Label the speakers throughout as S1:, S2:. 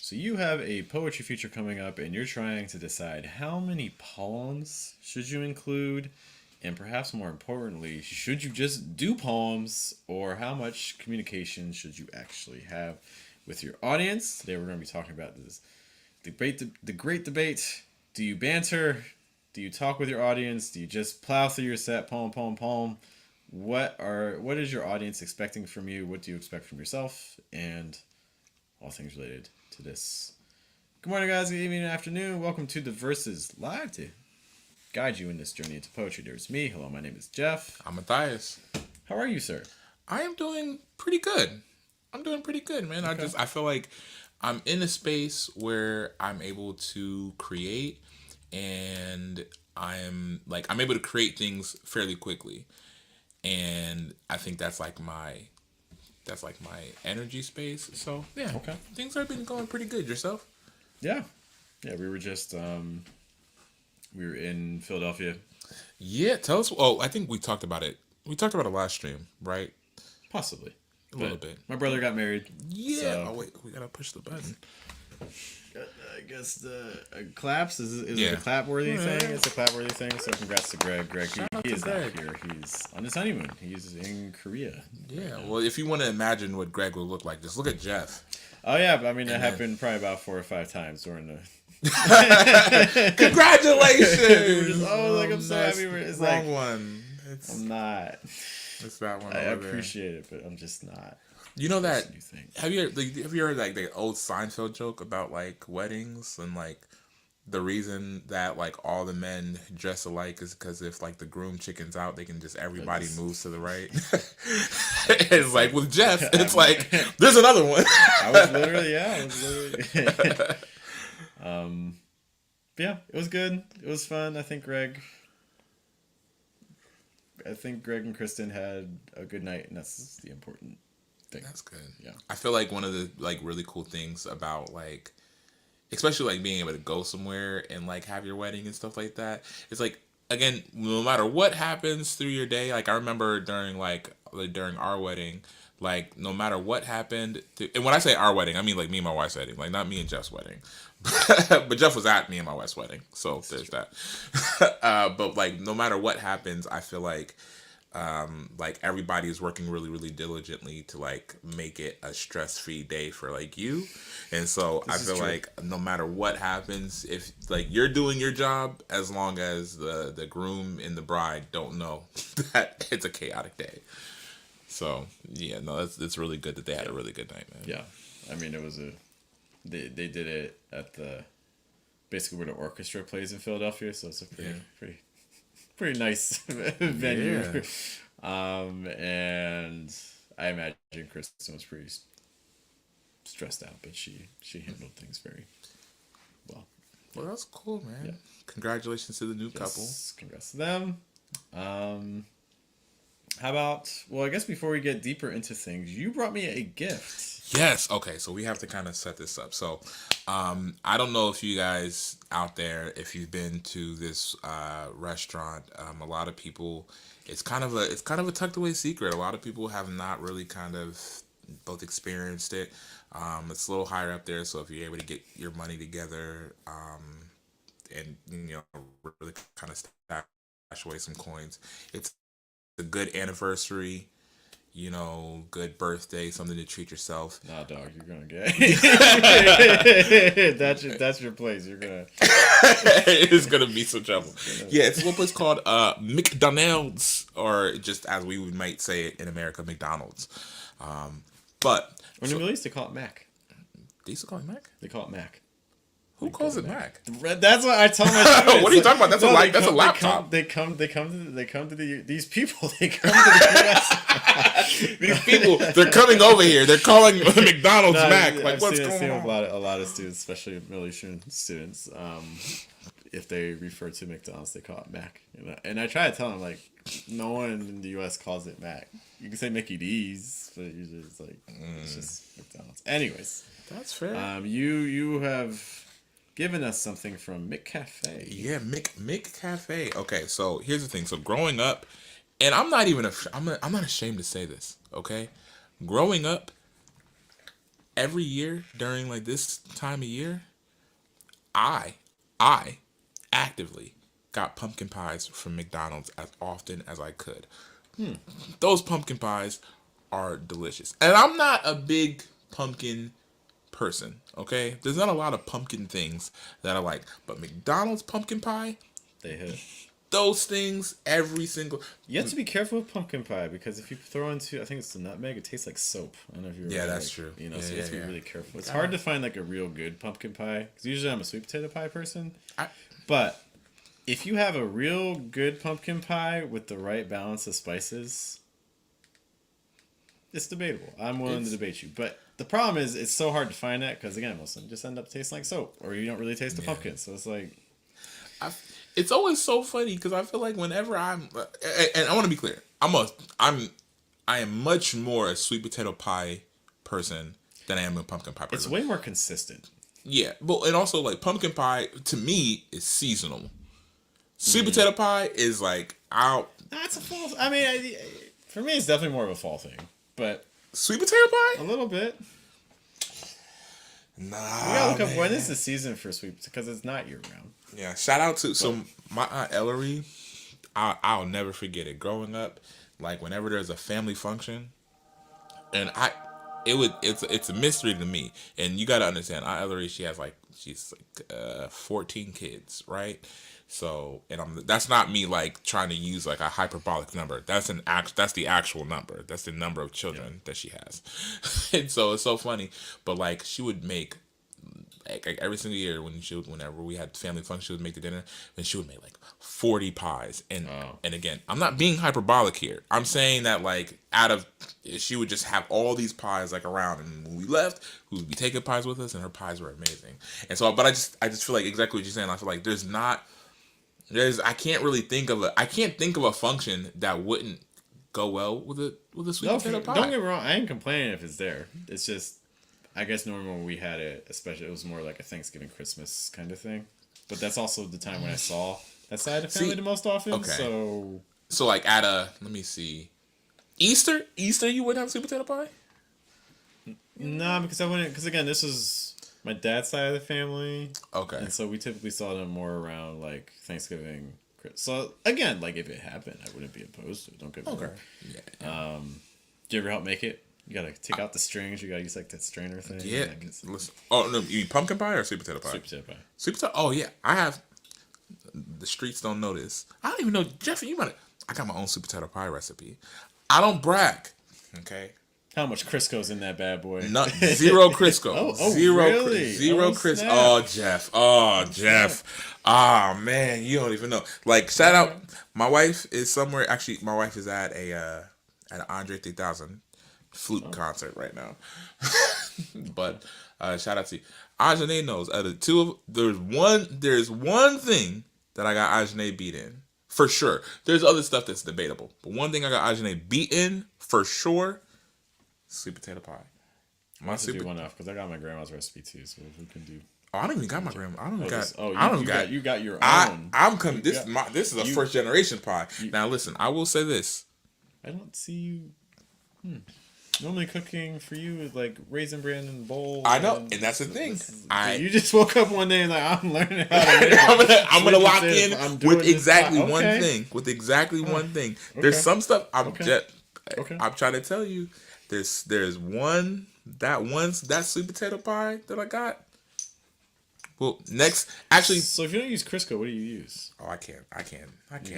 S1: So you have a poetry feature coming up, and you're trying to decide how many poems should you include, and perhaps more importantly, should you just do poems, or how much communication should you actually have with your audience? Today we're going to be talking about this debate, the great debate. Do you banter? Do you talk with your audience? Do you just plow through your set, poem, poem, poem? What is your audience expecting from you? What do you expect from yourself? And all things related to this. Good morning, guys. Good evening and afternoon. Welcome to the Verses Live to guide you in this journey into poetry. There's me. Hello, my name is Jeff.
S2: I'm Matthias.
S1: How are you, sir?
S2: I am doing pretty good. I'm doing pretty good, man.
S1: Okay.
S2: I feel like I'm in a space where I'm able to create, and I'm able to create things fairly quickly. And I think that's like my energy space. So yeah,
S1: Okay.
S2: things have been going pretty good. Yourself?
S1: Yeah. Yeah, we were just we were in Philadelphia.
S2: Yeah, tell us. Oh, I think we talked about it. We talked about it last stream, right?
S1: Possibly.
S2: A little bit.
S1: My brother got married.
S2: Yeah.
S1: So
S2: Oh wait, we gotta push the button.
S1: I guess the claps is
S2: Yeah.
S1: it a clap-worthy thing? It's a clap-worthy thing. So congrats to Greg. Greg,
S2: out
S1: he
S2: to
S1: is
S2: Greg.
S1: not here. He's on his honeymoon. He's in Korea.
S2: Yeah. Well, if you want to imagine what Greg would look like, just look at Jeff.
S1: Oh yeah, but I mean, it
S2: And then-
S1: happened probably about 4 or 5 times during the.
S2: Congratulations!
S1: Like I'm so
S2: That's
S1: happy. It's
S2: the wrong
S1: like
S2: one.
S1: I'm not.
S2: It's that one.
S1: I
S2: over there.
S1: appreciate it, but I'm just not.
S2: You know that?
S1: You think?
S2: Have you heard like the old Seinfeld joke about like weddings and like the reason that like all the men dress alike is because if like the groom chickens out, they can just everybody moves to the right. It's like with Jeff, it's like there's another one.
S1: I was literally. But yeah, it was good. It was fun. I think Greg and Kristen had a good night, and that's the important thing.
S2: That's good.
S1: Yeah.
S2: I feel like one of the like really cool things about like especially like being able to go somewhere and like have your wedding and stuff like that. It's like again, no matter what happens through your day, like I remember during our wedding, like no matter what happened and when I say our wedding, I mean like me and my wife's wedding, like not me and Jeff's wedding. But Jeff was at me and my wife's wedding. So there's that. But like no matter what happens, I feel like everybody is working really really diligently to like make it a stress-free day for like you, and so I feel like no matter what happens, if like you're doing your job, as long as the groom and the bride don't know that it's a chaotic day. So yeah, no, it's really good that they had a really good night, man.
S1: Yeah, I mean it was they did it at the basically where the orchestra plays in Philadelphia, so it's a pretty nice venue.
S2: Yeah.
S1: And I imagine Kristen was pretty stressed out, but she handled things very well.
S2: Well, that's cool, man.
S1: Yeah.
S2: Congratulations to the new couple.
S1: Congrats to them. How about, well, I guess before we get deeper into things, you brought me a gift.
S2: Yes. Okay. So we have to kind of set this up. So, I don't know if you guys out there, if you've been to this restaurant, a lot of people, it's kind of a tucked away secret. A lot of people have not really kind of both experienced it. It's a little higher up there. So if you're able to get your money together, and really kind of stash away some coins, it's a good anniversary. Good birthday, something to treat yourself.
S1: Nah, dog, you're gonna get. that's your place. You're gonna.
S2: It's gonna be some trouble. Yeah, it's what was called McDonald's, or just as we might say it in America, McDonald's. But
S1: When in the Middle East, they call it Mac.
S2: they used to call it Mac.
S1: They call it Mac.
S2: Who calls it Mac?
S1: That's what I tell my students.
S2: What are you talking about? That's a laptop.
S1: They come to these people. They come to the U.S.
S2: These people, they're coming over here. They're calling McDonald's Mac. Like,
S1: I've
S2: what's
S1: seen
S2: going on?
S1: a lot of students, especially Middle Eastern students, if they refer to McDonald's, they call it Mac. And I try to tell them, like, no one in the U.S. calls it Mac. You can say Mickey D's, but usually it's like, it's just McDonald's. Anyways.
S2: That's fair.
S1: You have given us something from Mick Cafe.
S2: Yeah, Mick Cafe. Okay, so here's the thing. So growing up, and I'm not ashamed to say this, okay? Growing up, every year during like this time of year, I I actively got pumpkin pies from McDonald's as often as I could. Those pumpkin pies are delicious. And I'm not a big pumpkin person, okay? There's not a lot of pumpkin things that I like, but McDonald's pumpkin pie,
S1: They hit.
S2: those things every single.
S1: You have to be careful with pumpkin pie because if you throw into, I think it's the nutmeg, it tastes like soap. I don't know if you.
S2: Yeah, that's true.
S1: You know,
S2: Yeah,
S1: so you have to
S2: yeah,
S1: be
S2: yeah.
S1: really careful. It's hard to find like a real good pumpkin pie because usually I'm a sweet potato pie person.
S2: I,
S1: But if you have a real good pumpkin pie with the right balance of spices, it's debatable. I'm willing to debate you, but the problem is it's so hard to find that because again, most of them just end up tasting like soap, or you don't really taste the pumpkin. So it's like.
S2: it's always so funny because I feel like whenever and I want to be clear, I am much more a sweet potato pie person than I am a pumpkin pie person.
S1: It's way more consistent.
S2: Yeah, but and also like pumpkin pie to me is seasonal. Sweet potato pie is like out.
S1: That's a fall. I mean, for me, it's definitely more of a fall thing, but
S2: Sweet potato pie?
S1: a little bit.
S2: Nah.
S1: We gotta look up
S2: man.
S1: when is the season for sweet potato because it's not year round.
S2: Yeah, shout out to so my aunt Ellery. I'll never forget it. Growing up, like whenever there's a family function, and it's a mystery to me. And you gotta understand, Aunt Ellery, she's like 14 kids, right? So, and that's not me like trying to use like a hyperbolic number. That's the actual number. That's the number of children that she has. And so it's so funny. But like she would make like every single year whenever we had family function, she would make the dinner, and she would make like 40 pies. And and again, I'm not being hyperbolic here. I'm saying that like she would just have all these pies like around, and when we left, we would be taking pies with us, and her pies were amazing. And so, but I just feel like exactly what you're saying. I feel like I can't think of a function that wouldn't go well with a sweet potato pie.
S1: Don't get me wrong, I ain't complaining if it's there. It's just, I guess normally when we had it, especially it was more like a Thanksgiving, Christmas kind of thing. But that's also the time when I saw that side of the family the most often. Okay.
S2: So like let me see, Easter you wouldn't have sweet potato pie?
S1: Nah, because I wouldn't. Because again, this is my dad's side of the family.
S2: Okay.
S1: And so we typically saw them more around like Thanksgiving. So again, like if it happened, I wouldn't be opposed to it. Don't get me wrong.
S2: Yeah.
S1: Do you ever help make it? You gotta take out the strings. You gotta use like that strainer thing.
S2: Yeah. Listen. Oh no, you eat pumpkin pie or sweet potato pie?
S1: Sweet potato pie.
S2: Sweet potato. Oh yeah, I have. The streets don't know this. I don't even know, Jeffy. I got my own sweet potato pie recipe. I don't brag. Okay.
S1: How much Crisco's in that bad boy?
S2: Zero Crisco.
S1: Really?
S2: Zero Crisco. Oh, Jeff. Oh, Jeff. Oh, man. You don't even know. Like, shout out. My wife is somewhere. Actually, my wife is at an Andre 3000 flute concert right now. But shout out to you. Ajane knows. There's one thing that I got Ajane beat in. For sure. There's other stuff that's debatable. But one thing I got Ajane beat in, for sure, sweet potato pie.
S1: I have to do one off because I got my grandma's recipe too. So if we can do.
S2: Oh, I don't even got my grandma.
S1: You got your own.
S2: I'm coming. This is a first generation pie. Now listen, I will say this.
S1: I don't see you. Normally cooking for you is like raisin bran and bowl.
S2: I know, and that's the thing.
S1: You just woke up one day and like I'm learning how to.
S2: I'm gonna lock in with exactly one thing. With exactly one thing. There's some stuff I'm trying to tell you. There's that sweet potato pie that I got. Well, next, actually.
S1: So if you don't use Crisco, what do you use?
S2: Oh, I can't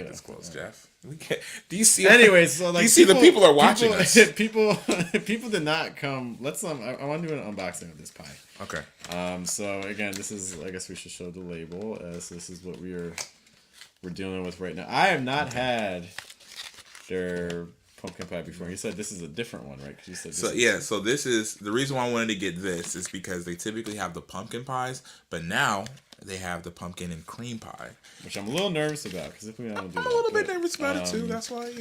S2: disclose, Jeff. We can't. Do you see?
S1: Anyways, so like,
S2: do you see the people are watching us?
S1: People did not come. I want to do an unboxing of this pie.
S2: Okay.
S1: So again, this is. I guess we should show the label as this is what we're dealing with right now. I have not had their pumpkin pie before. You said this is a different one, right? 'Cause you said
S2: so this is the reason why I wanted to get this is because they typically have the pumpkin pies, but now they have the pumpkin and cream pie,
S1: which I'm a little nervous about because if we don't do
S2: I'm a little bit nervous about it too. That's why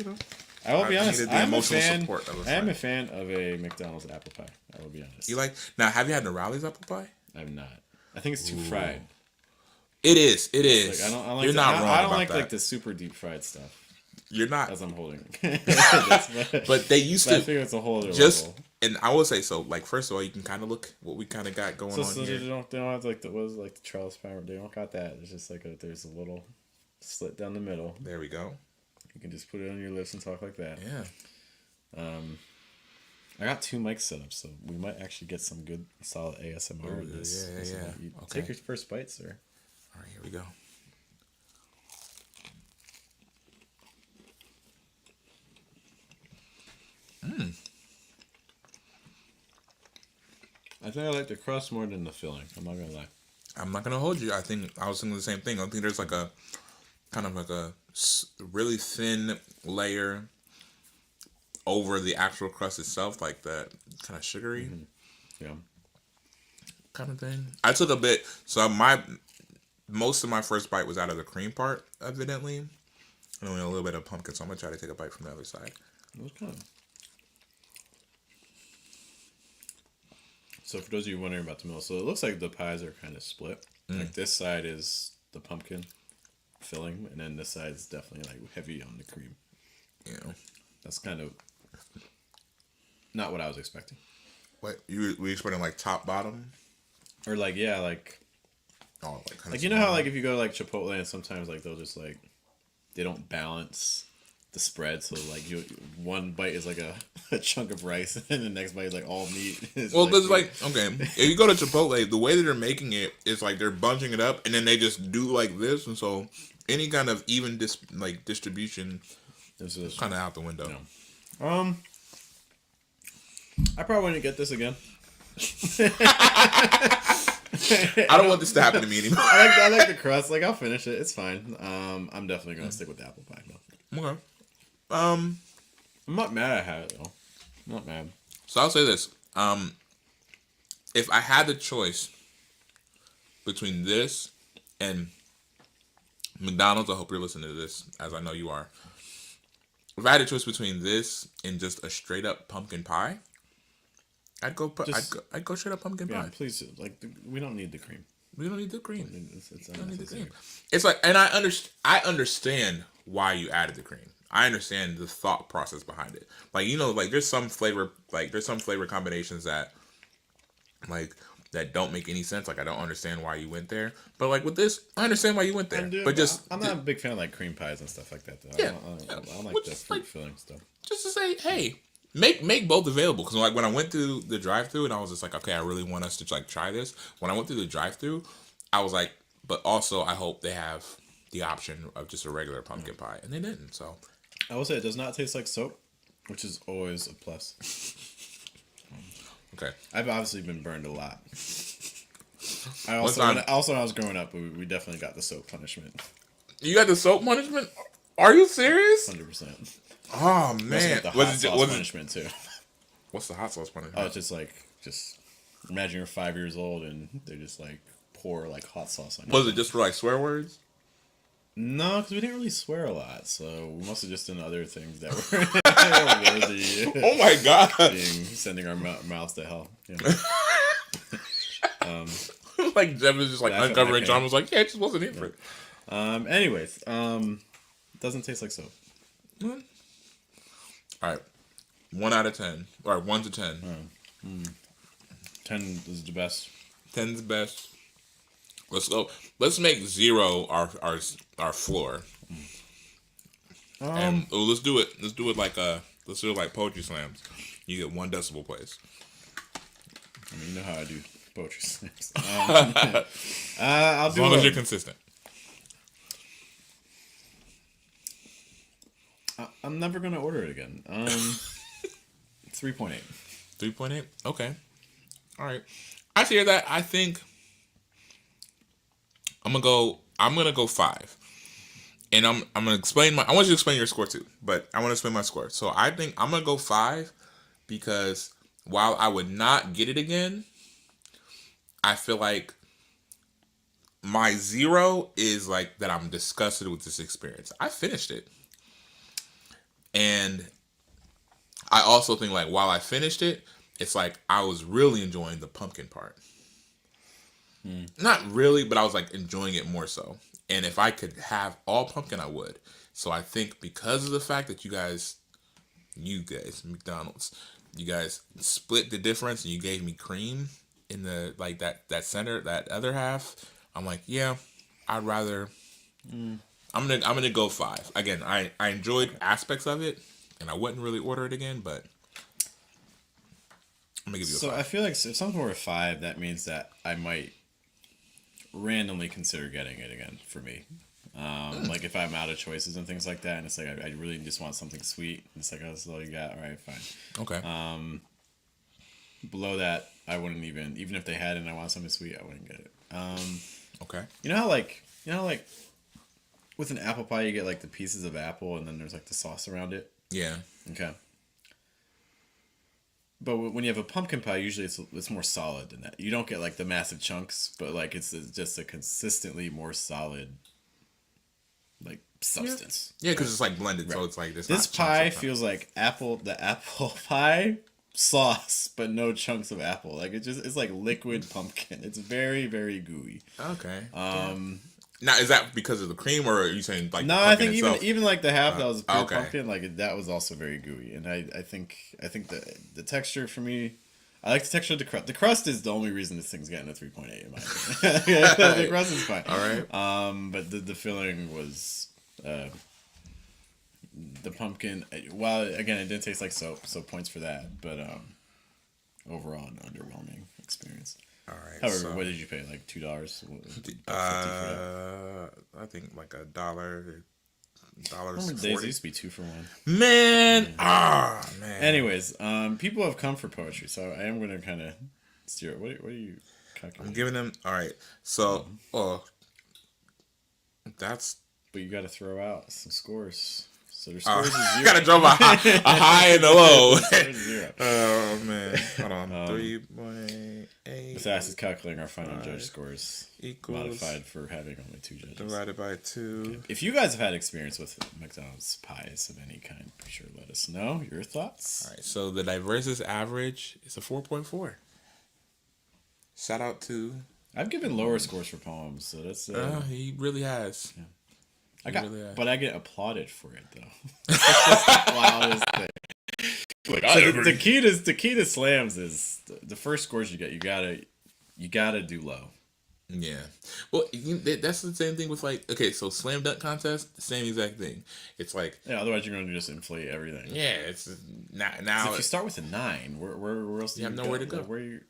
S1: I will be honest. I'm a fan. I am
S2: a
S1: a fan of a McDonald's apple pie. I will be honest.
S2: You like now? Have you had Nirali's apple pie?
S1: I'm not. I think it's too fried.
S2: It is. It is.
S1: Like, I
S2: You're not wrong
S1: I don't
S2: about
S1: like
S2: that.
S1: like the super deep fried stuff.
S2: You're not.
S1: As I'm holding.
S2: But they used to.
S1: I figure it's a whole other
S2: just
S1: level.
S2: And I will say so. Like first of all, you can kind of look what we kind of got going
S1: So,
S2: on here.
S1: they don't have like the what is it, like the Charles Power. They don't got that. It's just like there's a little slit down the middle.
S2: There we go.
S1: You can just put it on your lips and talk like that.
S2: Yeah.
S1: I got 2 mics set up, so we might actually get some good solid ASMR in this.
S2: Yeah.
S1: You
S2: Okay.
S1: take your first bite, sir.
S2: All right, here we go.
S1: I think I like the crust more than the filling. I'm not gonna lie.
S2: I'm not gonna hold you. I think I was thinking the same thing. I think there's like a kind of like a really thin layer over the actual crust itself, like that kind of sugary
S1: Yeah.
S2: kind of thing. I took a bit, so most of my first bite was out of the cream part, evidently, and only a little bit of pumpkin. So I'm gonna try to take a bite from the other side.
S1: It was kind of. So for those of you wondering about the middle, so it looks like the pies are kind of split. Like this side is the pumpkin filling, and then this side is definitely like heavy on the cream.
S2: Yeah.
S1: That's kind of not what I was expecting.
S2: What we expecting like top bottom?
S1: Or like like
S2: Oh, like kind
S1: you know how like if you go to like Chipotle and sometimes like they'll just like they don't balance the spread, so like one bite is like a chunk of rice and the next bite is like all meat.
S2: Well, because like okay, if you go to Chipotle, the way that they're making it is like they're bunching it up and then they just do like this, and so any kind of even distribution is kind of out the window.
S1: Yeah. I probably wouldn't get this again.
S2: I don't want this to happen to me anymore.
S1: I like the crust. Like I'll finish it. It's fine. I'm definitely gonna stick with the apple pie though.
S2: Okay.
S1: I'm not mad I had it though. I'm not mad.
S2: So I'll say this: if I had the choice between this and McDonald's, I hope you're listening to this, as I know you are. If I had a choice between this and just a straight up pumpkin pie, I'd go straight up pumpkin
S1: Yeah,
S2: pie.
S1: please. Like we don't need the cream.
S2: We don't need the cream.
S1: It's
S2: We don't need the
S1: unnecessary.
S2: cream. It's like, and I understand why you added the cream. I understand the thought process behind it. Like like there's some flavor combinations that that don't make any sense. Like I don't understand why you went there. But like with this, I understand why you went there. But
S1: I'm not a big fan of like cream pies and stuff like that though.
S2: Yeah,
S1: I like
S2: Which
S1: the
S2: is,
S1: fruit
S2: like,
S1: filling stuff.
S2: just to say, hey, make both available. Because like when I went through the drive-through and I was just like, okay, I really want us to like try this. When I went through the drive-through, I was like, but also I hope they have the option of just a regular pumpkin pie, and they didn't. So
S1: I will say it does not taste like soap, which is always a plus.
S2: okay,
S1: I've obviously been burned a lot.
S2: When
S1: When I was growing up, we definitely got the soap punishment.
S2: you got the soap punishment? Are you serious?
S1: 100%.
S2: Oh man,
S1: The hot sauce punishment too.
S2: What's the hot sauce punishment?
S1: Oh, it's just imagine you're 5 years old and they just like pour like hot sauce on you.
S2: Was it just for like swear words?
S1: No, because we didn't really swear a lot, so we must have just done other things that were worthy.
S2: Oh my god!
S1: Sending our mouths to hell. Yeah.
S2: Like Jeff was just like
S1: Laugh at
S2: uncovering
S1: my
S2: John
S1: pain.
S2: was like, yeah, it just wasn't in for it.
S1: Anyways, doesn't taste like soap.
S2: All right, 1 out of 10, or 1 to 10.
S1: 10 is the best.
S2: 10's best. Let's go. Let's make 0 our floor. And let's do it. Let's do it like poetry slams. You get 1 decibel place.
S1: I mean, you know how I do poetry slams. I'll
S2: As
S1: do
S2: long as you're consistent.
S1: I'm never gonna order it again. 3.8.
S2: 3.8. Okay. All right. I hear that. I think I'm gonna go 5. And I'm gonna explain I want you to explain your score too, but I want to explain my score. So I think I'm gonna go 5 because while I would not get it again, I feel like my 0 is like that I'm disgusted with this experience. I finished it. And I also think like while I finished it, it's like I was really enjoying the pumpkin part. Not really, but I was like enjoying it more so. And if I could have all pumpkin, I would. So I think because of the fact that you guys, McDonald's, you guys split the difference and you gave me cream in the like that center that other half. I'm like, yeah, I'd rather. I'm gonna go 5. Again, I enjoyed
S1: Okay.
S2: aspects of it, and I wouldn't really order it again, but I'm gonna give you a
S1: So I
S2: 5.
S1: feel like if something were a 5, that means that I might randomly consider getting it again for me. Like if I'm out of choices and things like that, and it's like I really just want something sweet. And it's like, oh, this is all you got. All right, fine.
S2: Okay.
S1: Below that, I wouldn't even if they had it and I want something sweet, I wouldn't get it.
S2: Okay.
S1: You know how like with an apple pie you get like the pieces of apple and then there's like the sauce around it.
S2: Yeah.
S1: Okay. But when you have a pumpkin pie, usually it's more solid than that. You don't get like the massive chunks, but like it's just a consistently more solid like
S2: Yeah.
S1: substance.
S2: Yeah, because it's like blended,
S1: Right.
S2: so it's like there's
S1: This
S2: not chunks
S1: pie
S2: of pie.
S1: feels like the apple pie sauce, but no chunks of apple. Like it's like liquid pumpkin. It's very very gooey.
S2: Okay. Now, is that because of the cream, or are you saying like the
S1: No, I
S2: pumpkin
S1: think even
S2: itself?
S1: even like the half that was pure
S2: Okay.
S1: pumpkin, like that was also very gooey. And I think the texture for me, I like the texture of the crust. The crust is the only reason this thing's getting a 3.8 in my opinion. The crust is fine.
S2: All right.
S1: But the filling was the pumpkin. Well, again, it didn't taste like soap, so points for that. But overall, an underwhelming experience.
S2: All right.
S1: However,
S2: So,
S1: what did you pay? Like $2, $1.50 for that.
S2: I think like $1,
S1: Remember days it
S2: 40.
S1: used to be 2 for 1.
S2: Man, man.
S1: Anyways, people have come for poetry, so I am going to kind of steer it. What are you
S2: I'm
S1: calculating?
S2: giving them. All right. So, oh, that's.
S1: But you got to throw out some scores. So their scores is
S2: I
S1: 0.
S2: gotta draw a high and a low.
S1: Scores is 0.
S2: Oh man, hold on. 3.8
S1: Besides, is calculating our final judge scores
S2: equals
S1: modified for having only 2 judges.
S2: divided by 2.
S1: If you guys have had experience with McDonald's pies of any kind, be sure to let us know your thoughts.
S2: All right. So the diversus average is a 4.4. Shout out to.
S1: I've given lower scores for poems, so that's
S2: He really has.
S1: I got,
S2: really have.
S1: but I get applauded for it though. That's the wildest thing.
S2: Like,
S1: So the key to slams is the first scores you get. You gotta do low.
S2: Yeah. Well, that's the same thing with like, okay, so slam dunk contest, the same exact thing. It's like,
S1: Yeah, otherwise you're gonna just inflate everything.
S2: yeah, it's
S1: 'Cause
S2: now
S1: if you start with a 9, where else do
S2: You have nowhere to go.
S1: Like, where you?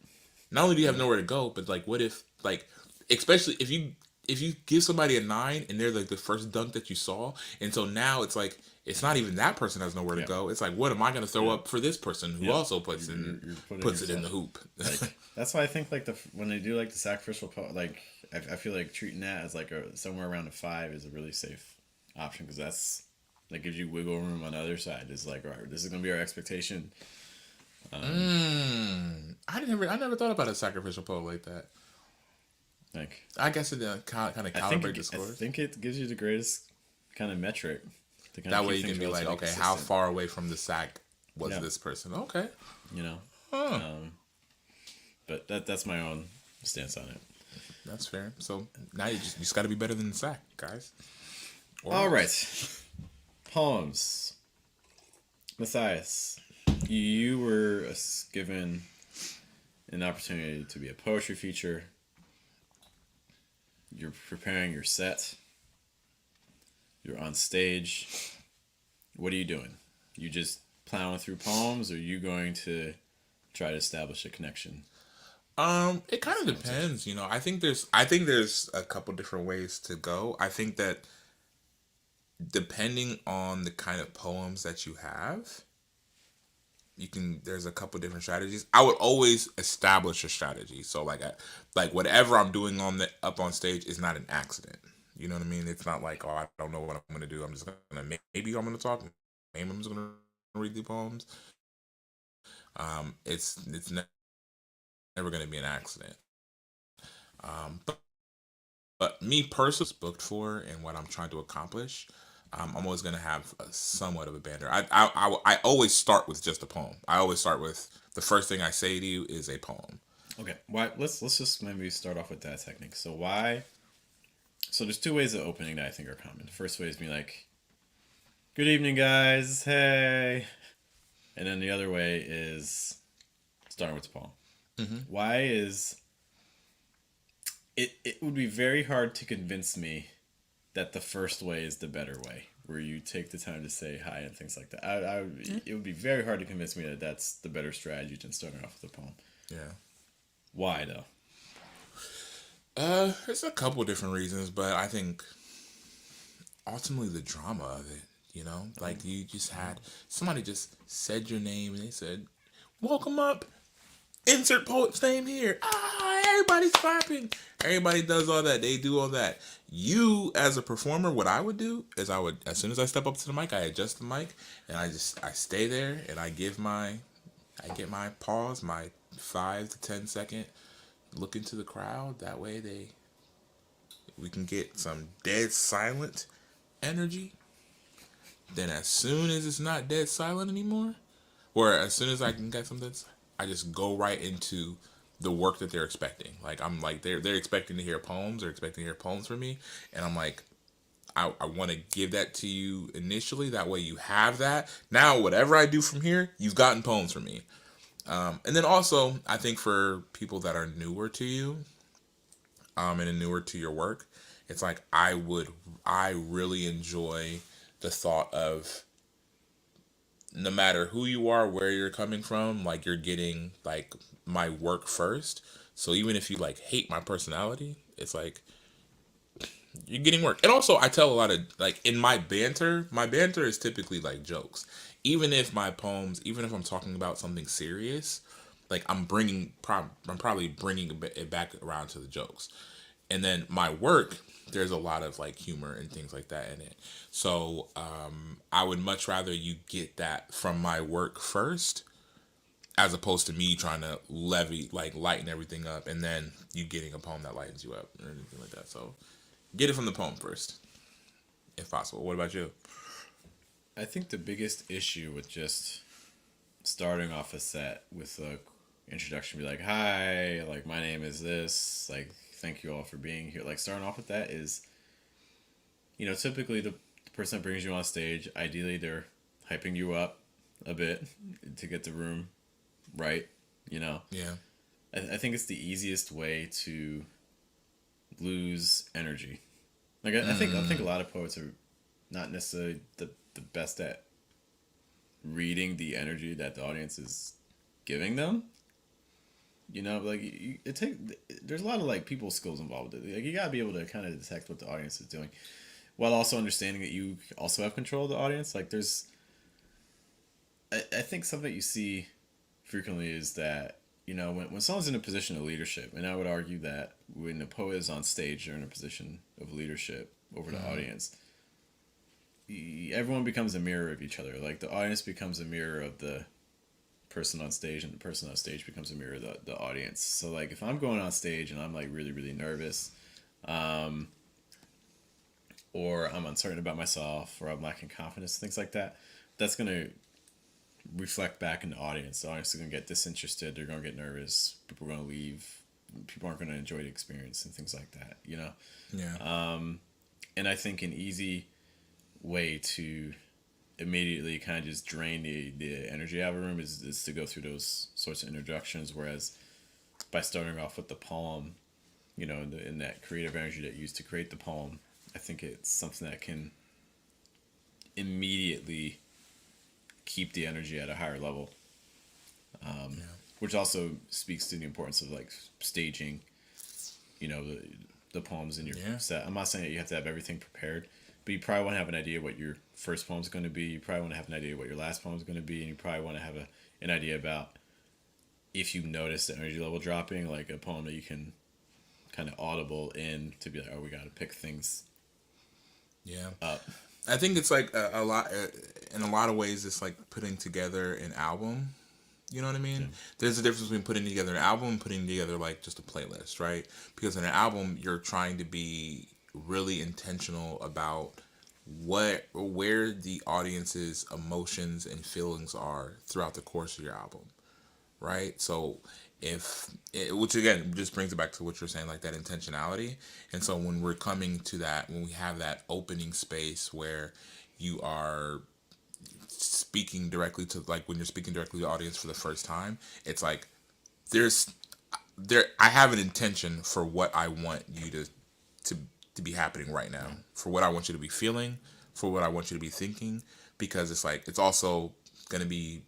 S2: not only do you have nowhere to go, but like, what if like, especially if you give somebody a 9 and they're like the first dunk that you saw, and so now it's like it's not even that person has nowhere to
S1: Yeah.
S2: go. It's like, what am I going to throw up for this person who
S1: Yeah.
S2: also puts
S1: You're putting
S2: puts it in the
S1: yourself-
S2: hoop?
S1: Like that's why I think like when they do like the sacrificial like I feel like treating that as like somewhere around a 5 is a really safe option because that gives you wiggle room on the other side. It's like, all right, this is gonna be our expectation.
S2: I never thought about a sacrificial pole like that.
S1: Like
S2: I guess it kind of calibrate the
S1: I
S2: scores.
S1: think it gives you the greatest kind of metric. To kind
S2: That
S1: of
S2: way
S1: keep
S2: you can
S1: things
S2: be like,
S1: relatively
S2: okay, how
S1: consistent,
S2: far away from the sack was
S1: Yeah.
S2: this person? Okay.
S1: You know,
S2: Huh.
S1: but that's my own stance on it.
S2: That's fair. So now you just got to be better than the sack, guys. Or
S1: All right, poems. Matthias, you were given an opportunity to be a poetry feature. You're preparing your set. You're on stage. What are you doing? You just plowing through poems, or are you going to try to establish a connection?
S2: It kind of depends, you know. I think there's a couple different ways to go. I think that depending on the kind of poems that you have, there's a couple different strategies. I would always establish a strategy. So like whatever I'm doing up on stage is not an accident. You know what I mean? It's not like, oh, I don't know what I'm gonna do. I'm just gonna maybe I'm gonna talk. Maybe I'm just gonna read the poems. It's never gonna be an accident. But me personally, booked for and what I'm trying to accomplish, I'm always gonna have somewhat of a banter. I always start with just a poem. I always start with the first thing I say to you is a poem.
S1: Okay. Why? Let's just maybe start off with that technique. So why? So there's 2 ways of opening that I think are common. The first way is be like, "Good evening, guys. Hey," and then the other way is starting with the poem.
S2: Mm-hmm.
S1: Why is it would be very hard to convince me that the first way is the better way, where you take the time to say hi and things like that. It would be very hard to convince me that that's the better strategy than starting off with a poem.
S2: Yeah.
S1: Why though?
S2: There's a couple different reasons, but I think ultimately the drama of it, you know, like you just had somebody just said your name and they said, "Welcome up, insert poet's name here." Ah, everybody's clapping. Everybody does all that. They do all that. You, as a performer, what I would do is I would, as soon as I step up to the mic, I adjust the mic and I stay there and I get my pause, my 5 to 10 second look into the crowd. That way we can get some dead silent energy. Then as soon as it's not dead silent anymore, or as soon as I can get something, I just go right into the work that they're expecting. Like I'm like they're expecting to hear poems, they're expecting to hear poems from me, and I'm like, I want to give that to you initially. That way you have that. Now whatever I do from here, you've gotten poems from me. And then also I think for people that are newer to you, and newer to your work, it's like I really enjoy the thought of no matter who you are, where you're coming from, like you're getting like my work first. So even if you like hate my personality, it's like you're getting work. And also I tell a lot of like in my banter is typically like jokes. Even if my poems, even if I'm talking about something serious, like I'm probably bringing it back around to the jokes. And then my work, there's a lot of like humor and things like that in it. So I would much rather you get that from my work first, as opposed to me trying to lighten everything up, and then you getting a poem that lightens you up or anything like that. So get it from the poem first, if possible. What about you?
S1: I think the biggest issue with just starting off a set with a introduction, be like, "Hi, like my name is this, like thank you all for being here." Like starting off with that is, typically the person that brings you on stage, ideally they're hyping you up a bit to get the room right. You know,
S2: Yeah.
S1: I think it's the easiest way to lose energy. Like I think a lot of poets are not necessarily the best at reading the energy that the audience is giving them. Like there's a lot of like people skills involved with it. Like you gotta be able to kind of detect what the audience is doing, while also understanding that you also have control of the audience. Like I think something that you see frequently is that when someone's in a position of leadership, and I would argue that when a poet is on stage, they're in a position of leadership over the audience. Everyone becomes a mirror of each other. Like the audience becomes a mirror of the person on stage, and the person on stage becomes a mirror of the audience. So like if I'm going on stage and I'm like really really nervous, or I'm uncertain about myself, or I'm lacking confidence, things like that, that's gonna reflect back in the audience. The audience is gonna get disinterested. They're gonna get nervous. People are gonna leave. People aren't gonna enjoy the experience and things like that.
S2: Yeah.
S1: And I think an easy way to immediately kind of just drain the energy out of a room is to go through those sorts of introductions. Whereas by starting off with the poem, in that creative energy that you used to create the poem, I think it's something that can immediately keep the energy at a higher level.
S2: Yeah.
S1: Which also speaks to the importance of like staging, the poems in your
S2: Yeah.
S1: set. I'm not saying that you have to have everything prepared, but you probably want to have an idea what your first poem is going to be. You probably want to have an idea what your last poem is going to be, and you probably want to have an idea about if you notice the energy level dropping, like a poem that you can kind of audible in to be like, oh, we got to pick things
S2: Yeah.
S1: up.
S2: I think it's like a lot, in a lot of ways, it's like putting together an album. You know what I mean?
S1: Yeah.
S2: There's a difference between putting together an album and putting together like just a playlist, right? Because in an album, you're trying to be really intentional about where the audience's emotions and feelings are throughout the course of your album, right? So which again just brings it back to what you're saying, like that intentionality. And so when we're coming to that, when we have that opening space where you are speaking directly to, like, when you're speaking directly to the audience for the first time, it's like there's I have an intention for what I want you to to be happening right now, for what I want you to be feeling, for what I want you to be thinking, because it's like gonna be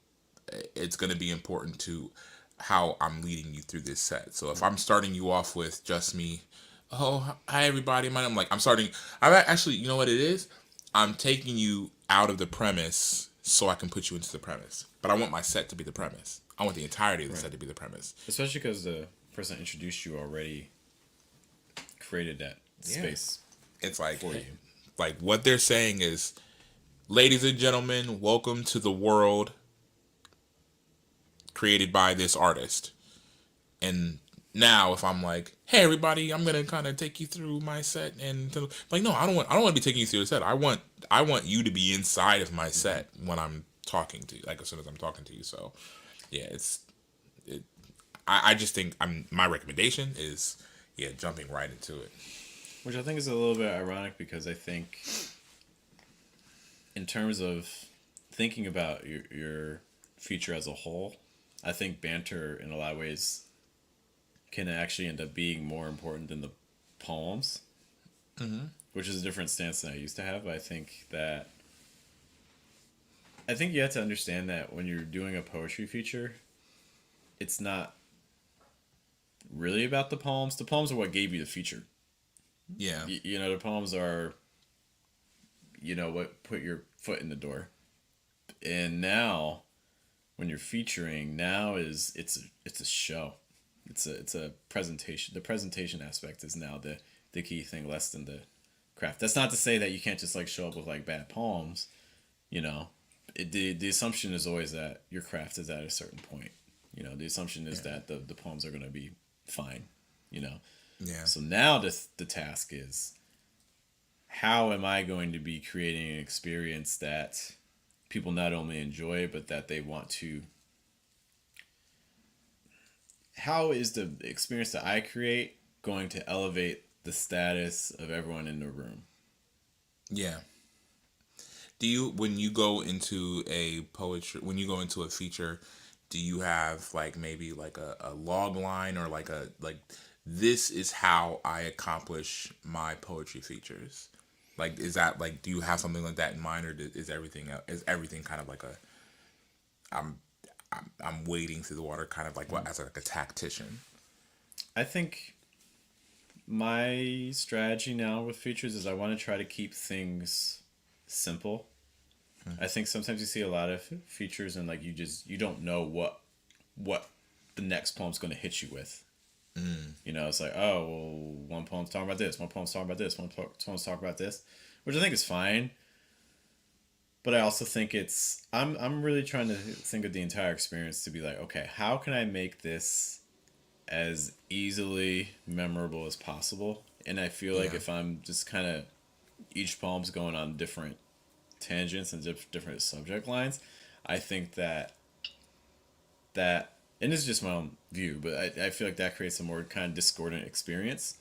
S2: it's gonna be important to how I'm leading you through this set. So if I'm starting you off with just me, oh hi everybody, I'm like I'm actually, you know what it is? I'm taking you out of the premise so I can put you into the premise. But I want my set to be the premise. I want the entirety of the
S1: Right.
S2: set to be the premise.
S1: Especially because the person that introduced you already created that
S2: Yeah.
S1: space
S2: It's like,
S1: for you.
S2: like what they're saying is, ladies and gentlemen, welcome to the world created by this artist. And now if I'm like, hey everybody, I'm gonna kind of take you through my set, and like, no, I don't want to be taking you through the set. I want you to be inside of my set when I'm talking to you, like as soon as I'm talking to you. So yeah, I just think my recommendation is, yeah, jumping right into it.
S1: Which I think is a little bit ironic because I think, in terms of thinking about your feature as a whole, I think banter in a lot of ways can actually end up being more important than the poems, which is a different stance than I used to have. I think you have to understand that when you're doing a poetry feature, it's not really about the poems. The poems are what gave you the feature.
S2: Yeah,
S1: You know, the poems are, what put your foot in the door. And now, when you're featuring, now it's a show. It's a presentation. The presentation aspect is now the key thing, less than the craft. That's not to say that you can't just like show up with like bad poems. You know, the assumption is always that your craft is at a certain point. The assumption is that the poems are going to be fine. You know,
S2: yeah,
S1: so now the task is, how am I going to be creating an experience that people not only enjoy but that they want to. How is the experience that I create going to elevate the status of everyone in the room?
S2: yeah. Do you, when you go into when you go into a feature, do you have like maybe like a log line, or like this is how I accomplish my poetry features? Like, is that like, do you have something like that in mind, or is everything kind of like I'm I'm wading through the water, kind of like, what, as like a tactician?
S1: I think my strategy now with features is I want to try to keep things simple. I think sometimes you see a lot of features and like you don't know what the next poem's going to hit you with. It's like, oh well, one poem's talking about this, one poem's talking about this, one poem's talking about this, which I think is fine. But I also think I'm really trying to think of the entire experience to be like, okay, how can I make this as easily memorable as possible? And I feel like
S2: Yeah,
S1: if I'm just kind of, each poem's going on different tangents and different subject lines, I think that and this is just my own view, but I feel like that creates a more kind of discordant experience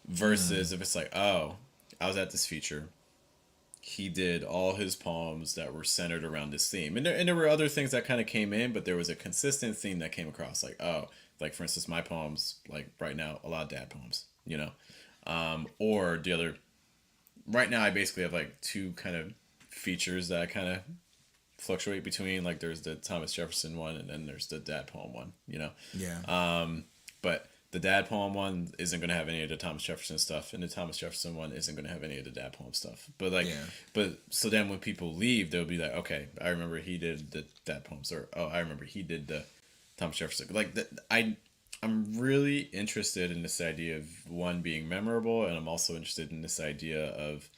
S1: versus if it's like, oh, I was at this feature, he did all his poems that were centered around this theme, and there were other things that kind of came in, but there was a consistent theme that came across, like, oh, like for instance my poems, like right now, a lot of dad poems, or the other. Right now I basically have like two kind of features that I kind of fluctuate between. Like there's the Thomas Jefferson one, and then there's the dad poem one.
S2: yeah,
S1: But the dad poem one isn't going to have any of the Thomas Jefferson stuff, and the Thomas Jefferson one isn't going to have any of the dad poem stuff. But like,
S2: yeah,
S1: but so then when people leave, they'll be like, okay, I remember he did the dad poems, or oh, I remember he did the Thomas Jefferson. Like I'm really interested in this idea of one being memorable, and I'm also interested in this idea of,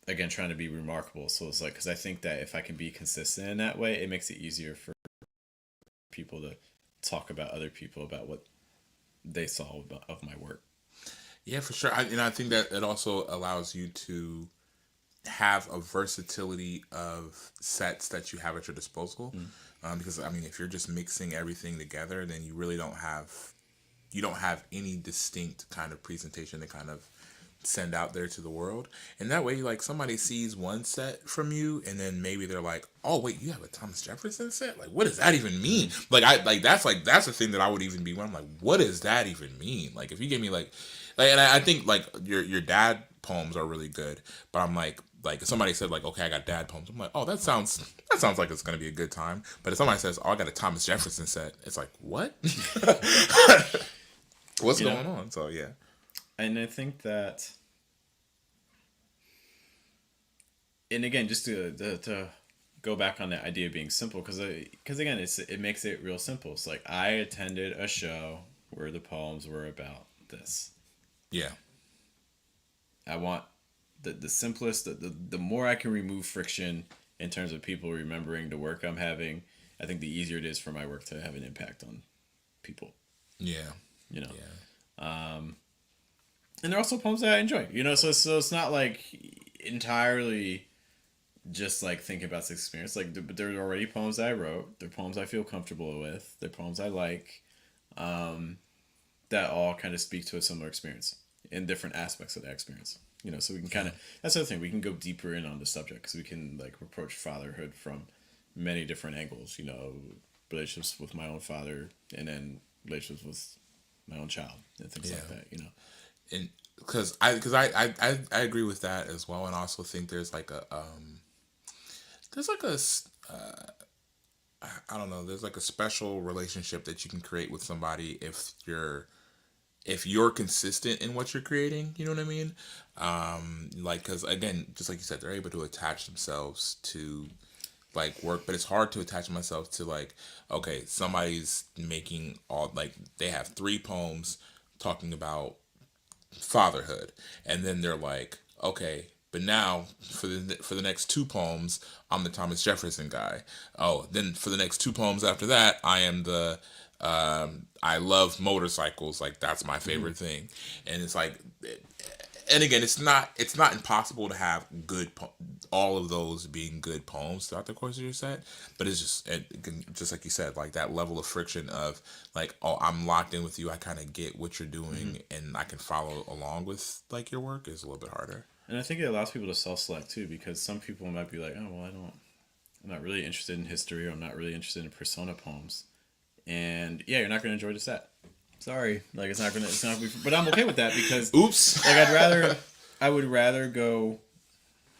S1: again, trying to be remarkable. So it's like, because I think that if I can be consistent in that way, it makes it easier for people to talk about other people about what they saw of my work.
S2: yeah, for sure. And I think that it also allows you to have a versatility of sets that you have at your disposal. Because I mean, if you're just mixing everything together, then you really don't have any distinct kind of presentation to kind of send out there to the world. And that way, like, somebody sees one set from you, and then maybe they're like, oh wait, you have a Thomas Jefferson set? Like, what does that even mean? Like that's the thing that I would even be when I'm like, what does that even mean? Like, if you give me like, and I think like your dad poems are really good, but I'm like if somebody said like, okay, I got dad poems, I'm like, oh, that sounds like it's gonna be a good time. But if somebody says, oh, I got a Thomas Jefferson set, it's like, what? What's
S1: You know,
S2: going on? So yeah.
S1: and I think that, and again, just to go back on the idea of being simple, because again, it makes it real simple. It's like I attended a show where the poems were about this.
S2: Yeah.
S1: I want the simplest, the more I can remove friction in terms of people remembering the work I'm having, I think the easier it is for my work to have an impact on people.
S2: Yeah.
S1: You know,
S2: Yeah.
S1: and they're also poems that I enjoy. You know, so it's not like entirely just like thinking about this experience. Like there are already poems that I wrote. They're poems I feel comfortable with. They're poems I like. That all kind of speak to a similar experience in different aspects of that experience. You know, so we can kind of, that's the other thing, we can go deeper in on the subject because we can like approach fatherhood from many different angles. You know, relationships with my own father, and then relationships with my own child and things like
S2: Yeah.
S1: that. You know.
S2: And because I agree with that as well, and I also think there's like a I don't know, there's like a special relationship that you can create with somebody if you're consistent in what you're creating. You know what I mean? Like, because again, just like you said, they're able to attach themselves to like work, but it's hard to attach myself to like, okay, somebody's making all like they have three poems talking about fatherhood, and then they're like, okay, but now for the next two poems, I'm the Thomas Jefferson guy. Oh, then for the next two poems after that, I am the I love motorcycles, like that's my favorite thing. And it's like, and again, it's not impossible to have all of those being good poems throughout the course of your set, but it's just like you said, like that level of friction of like, oh, I'm locked in with you, I kind of get what you're doing, and I can follow along with like your work is a little bit harder.
S1: And I think it allows people to self-select too, because some people might be like, oh well, I'm not really interested in history, or I'm not really interested in persona poems, and yeah, you're not going to enjoy the set. Sorry, like it's not gonna be, but I'm okay with that because
S2: Oops.
S1: like I would rather go,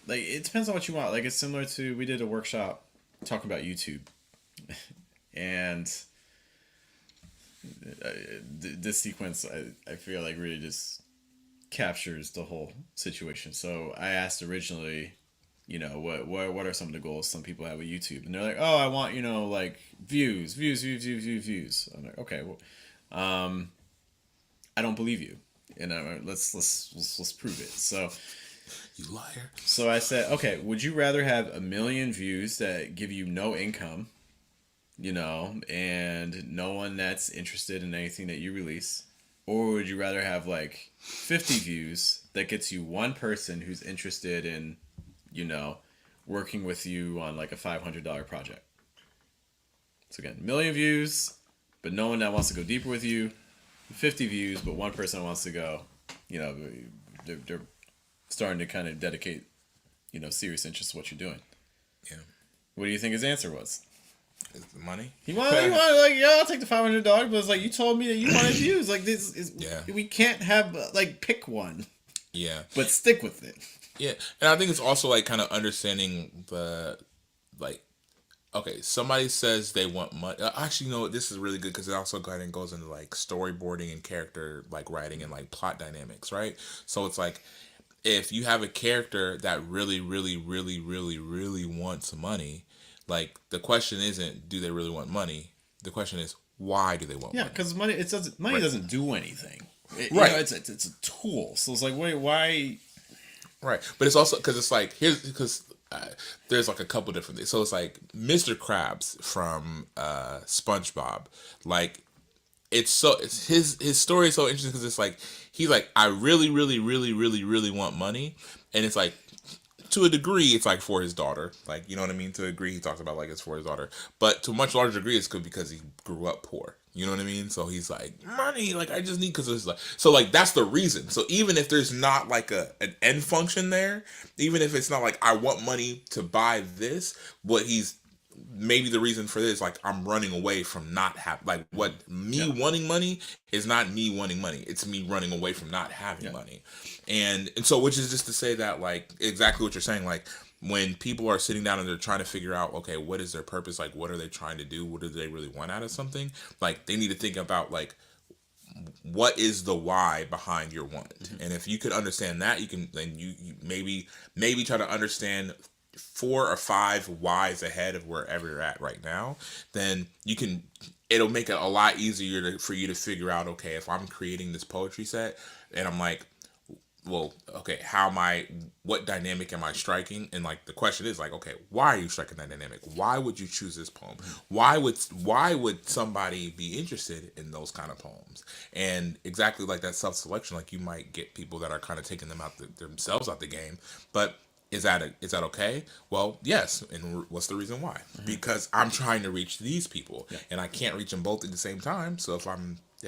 S1: like it depends on what you want. Like it's similar to, we did a workshop talking about YouTube, and this sequence I feel like really just captures the whole situation. So I asked originally, you know, what are some of the goals some people have with YouTube, and they're like, oh, I want, you know, like views. I'm like, okay, well, I don't believe you, and let's prove it. So
S2: You liar.
S1: so I said, okay, would you rather have 1 million views that give you no income, you know, and no one that's interested in anything that you release? Or would you rather have like 50 views that gets you one person who's interested in, you know, working with you on like a $500 project? So again, 1 million views, but no one that wants to go deeper with you. 50 views, but one person wants to go, you know, they're starting to kind of dedicate, you know, serious interest to what you're doing.
S2: Yeah.
S1: What do you think his answer was?
S2: Is the money?
S1: He wanted like, yeah, I'll take the $500, but it's like, you told me that you wanted views. Like this is,
S2: Yeah.
S1: we can't have like pick one,
S2: Yeah.
S1: but stick with it.
S2: Yeah. And I think it's also like kind of understanding the like, okay, somebody says they want money. Actually, no, this is really good because it also kind of goes into like storyboarding and character like writing and like plot dynamics, right? So it's like, if you have a character that really, really, really, really, really wants money, like the question isn't do they really want money? The question is why do they want
S1: Yeah,
S2: money?
S1: because money
S2: Right.
S1: doesn't do anything. You
S2: Right.
S1: know, it's a tool. So it's like, wait, why?
S2: Right, but it's also because it's like here's because there's like a couple different things. So it's like Mr. Krabs from SpongeBob. Like it's his story is so interesting because it's like he's like, I really really really really really want money, and it's like to a degree it's like for his daughter, like, you know what I mean, to a degree he talks about like it's for his daughter, but to a much larger degree it's good because he grew up poor, You know what I mean? So he's like, money, like I just need, because it's like, so like that's the reason. So even if there's not like an end function there, even if it's not like I want money to buy this, what he's maybe the reason for this, like I'm running away from not have, like what me
S1: Yeah.
S2: wanting money is not me wanting money. It's me running away from not having
S1: Yeah.
S2: money. And so, which is just to say that, like, exactly what you're saying, like, when people are sitting down and they're trying to figure out, okay, what is their purpose? Like, what are they trying to do? What do they really want out of something? Like, they need to think about, like, what is the why behind your want? And if you could understand that, you can then you maybe try to understand 4 or 5 whys ahead of wherever you're at right now. Then you can, it'll make it a lot easier for you to figure out, okay, if I'm creating this poetry set and I'm like, well, okay, what dynamic am I striking? And like the question is like, okay, why are you striking that dynamic? Why would you choose this poem? Why would somebody be interested in those kind of poems? And exactly like that self-selection, like you might get people that are kind of taking themselves out the game, but is that okay? Well, yes. And what's the reason why? Because I'm trying to reach these people,
S1: Yeah.
S2: and I can't reach them both at the same time. So if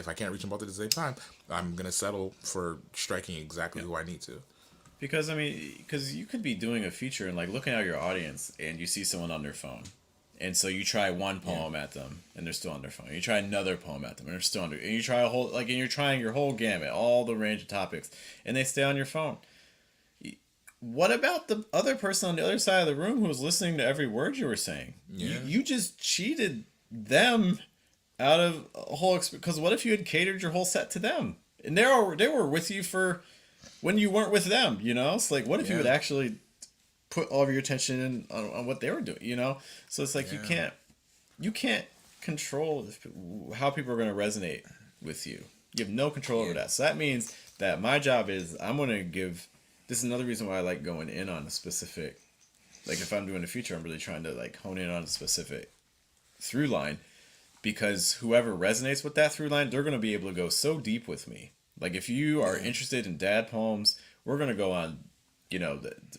S2: I can't reach them both at the same time, I'm gonna settle for striking exactly
S1: Yeah.
S2: who I need to.
S1: Because I mean, because you could be doing a feature and like looking at your audience, and you see someone on their phone, and so you try one poem at them, and they're still on their phone. You try another poem at them, and they're still on. And you try a whole like, and you're trying your whole gamut, all the range of topics, and they stay on your phone. What about the other person on the other side of the room who was listening to every word you were saying?
S2: Yeah.
S1: You just cheated them out of a whole because what if you had catered your whole set to them and they were with you for when you weren't with them, you know? It's like, what if you
S2: Yeah.
S1: would actually put all of your attention in on what they were doing, you know? So it's like
S2: Yeah.
S1: you can't control how people are going to resonate with you. You have no control over
S2: Yeah.
S1: that. So that means that my job is I'm going to give. This is another reason why I like going in on a specific. Like if I'm doing a feature, I'm really trying to like hone in on a specific through line, because whoever resonates with that through line, they're going to be able to go so deep with me. Like if you are
S2: Yeah.
S1: interested in dad poems, we're going to go on,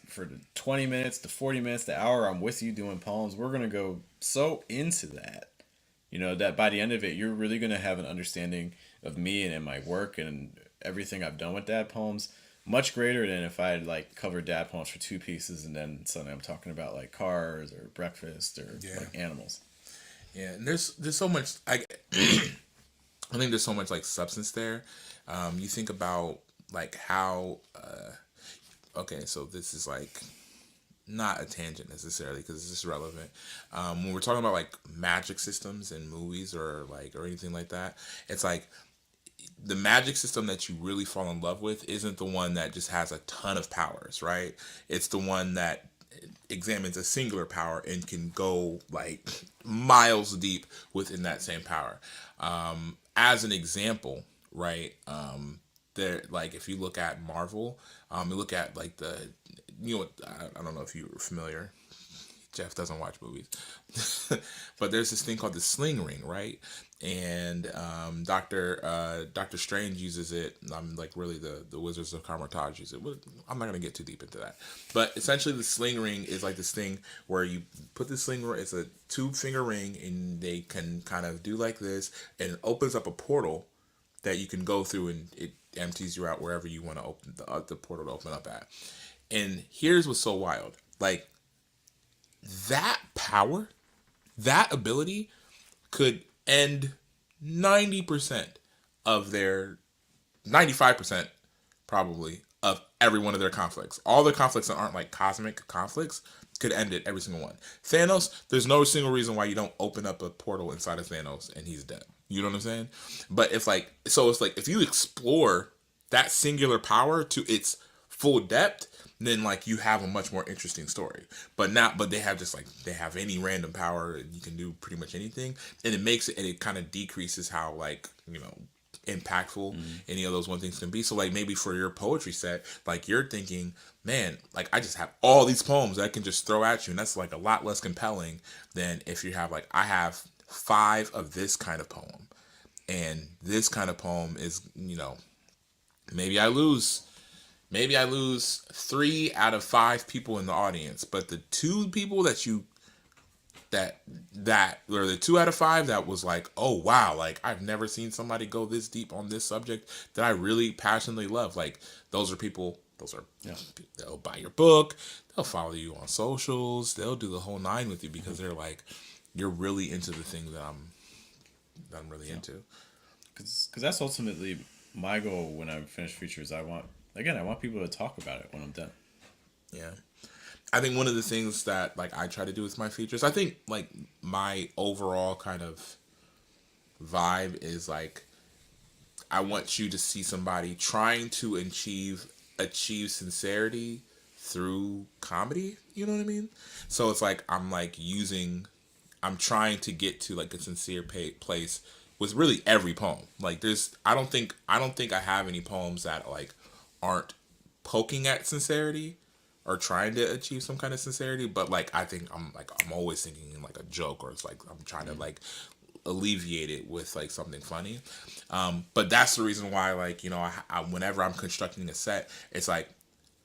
S1: for the 20 minutes, the 40 minutes, the hour I'm with you doing poems, we're going to go so into that, that by the end of it, you're really going to have an understanding of me and my work and everything I've done with dad poems, much greater than if I had like covered dad poems for 2 pieces and then suddenly I'm talking about like cars or breakfast or
S2: Yeah.
S1: like animals.
S2: Yeah. And there's so much. I think there's so much like substance there. You think about like how. Okay, so this is like not a tangent necessarily because it's just relevant. When we're talking about like magic systems in movies or anything like that, it's like the magic system that you really fall in love with isn't the one that just has a ton of powers, right? It's the one that examines a singular power and can go like miles deep within that same power. As an example, right? There, like if you look at Marvel, you look at like I don't know if you're familiar. Jeff doesn't watch movies, but there's this thing called the sling ring, right? And Doctor Strange uses it. Like really the Wizards of Carmartage use it. I'm not gonna get too deep into that, but essentially the sling ring is like this thing where you put the sling ring. It's a 2-finger ring, and they can kind of do like this, and it opens up a portal that you can go through, and it empties you out wherever you want to open the portal to open up at. And here's what's so wild, like that power, that ability could end 90% of their 95% probably of every one of their conflicts. All the conflicts that aren't like cosmic conflicts could end it, every single one. Thanos, there's no single reason why you don't open up a portal inside of Thanos and he's dead. You know what I'm saying? But if like, so it's like if you explore that singular power to its full depth, then like you have a much more interesting story. But they have just like they have any random power and you can do pretty much anything, and it makes it, and it kind of decreases how like impactful any of those one things can be. So like maybe for your poetry set, like you're thinking, man, like I just have all these poems that I can just throw at you, and that's like a lot less compelling than if you have like I have 5 of this kind of poem, and this kind of poem is maybe I lose 3 out of 5 people in the audience, but the 2 people that you that or the 2 out of 5 that was like, oh wow, like I've never seen somebody go this deep on this subject that I really passionately love. Like those are people. Those are
S1: Yeah.
S2: they'll buy your book, they'll follow you on socials, they'll do the whole nine with you because they're like, you're really into the thing that I'm really
S1: Yeah.
S2: into.
S1: Because that's ultimately my goal when I finish features. I want people to talk about it when I'm done.
S2: Yeah. I think one of the things that like I try to do with my features, I think like my overall kind of vibe is like I want you to see somebody trying to achieve sincerity through comedy. You know what I mean? So it's like I'm trying to get to like a sincere place with really every poem. Like there's I don't think I have any poems that like aren't poking at sincerity or trying to achieve some kind of sincerity, but like I think I'm always thinking in like a joke, or it's like I'm trying to like alleviate it with like something funny. But that's the reason why, like, whenever I'm constructing a set, it's like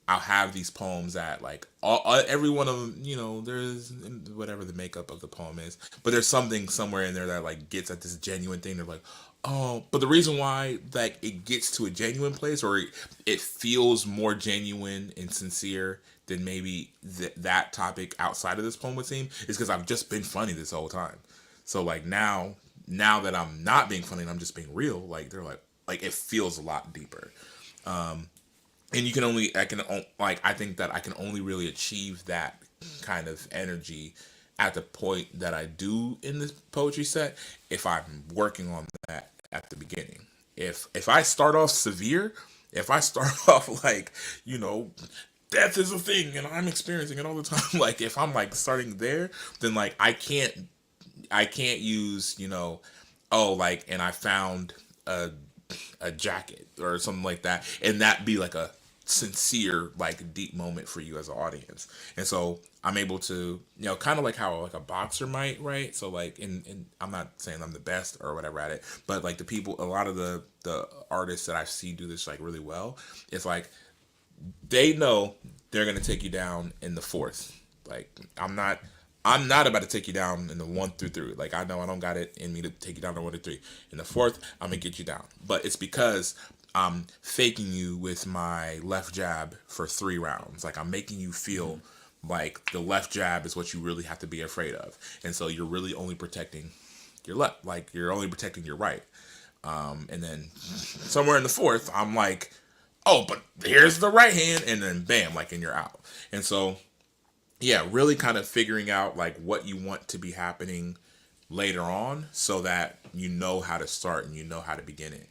S2: I'll have these poems that like every one of them, there's whatever the makeup of the poem is, but there's something somewhere in there that like gets at this genuine thing. They're like, oh, but the reason why like it gets to a genuine place, or it feels more genuine and sincere than maybe that topic outside of this poem would seem, is because I've just been funny this whole time. So like now that I'm not being funny and I'm just being real, like they're like it feels a lot deeper. And you can only I think that I can only really achieve that kind of energy at the point that I do in this poetry set if I'm working on that at the beginning. If I start off severe, if I start off like, you know, death is a thing and I'm experiencing it all the time, like if I'm like starting there, then like I can't use, oh, like, and I found a jacket or something like that, and that be like a sincere, like, deep moment for you as an audience. And so I'm able to, kind of like how like a boxer might, right? So like, in I'm not saying I'm the best or whatever at it, but like a lot of the artists that I see do this like really well, it's like they know they're gonna take you down in the fourth. Like I'm not about to take you down in the 1 through 3. Like I know I don't got it in me to take you down to 1 to 3. In the fourth, I'm gonna get you down. But it's because I'm faking you with my left jab for 3 rounds. Like I'm making you feel like the left jab is what you really have to be afraid of. And so you're really only protecting your left. Like you're only protecting your right. And then somewhere in the fourth, I'm like, oh, but here's the right hand, and then bam, like, and you're out. And so, yeah, really kind of figuring out like what you want to be happening later on, so that you know how to start and you know how to begin it.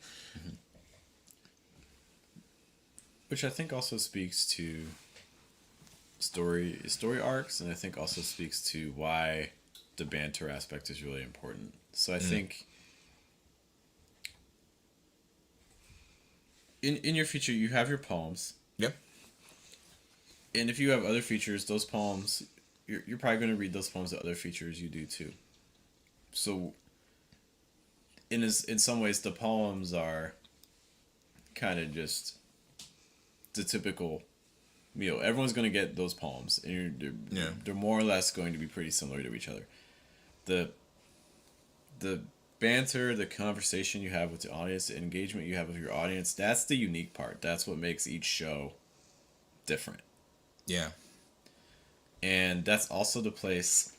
S1: Which I think also speaks to story arcs, and I think also speaks to why the banter aspect is really important. So I think in your feature you have your poems,
S2: Yeah,
S1: and if you have other features, those poems you're probably going to read those poems that other features you do too. So in some ways the poems are kind of just the typical, everyone's going to get those poems, and
S2: yeah,
S1: they're more or less going to be pretty similar to each other. The the banter, the conversation you have with the audience, the engagement you have with your audience, that's the unique part. That's what makes each show different.
S2: yeah,
S1: And that's also the place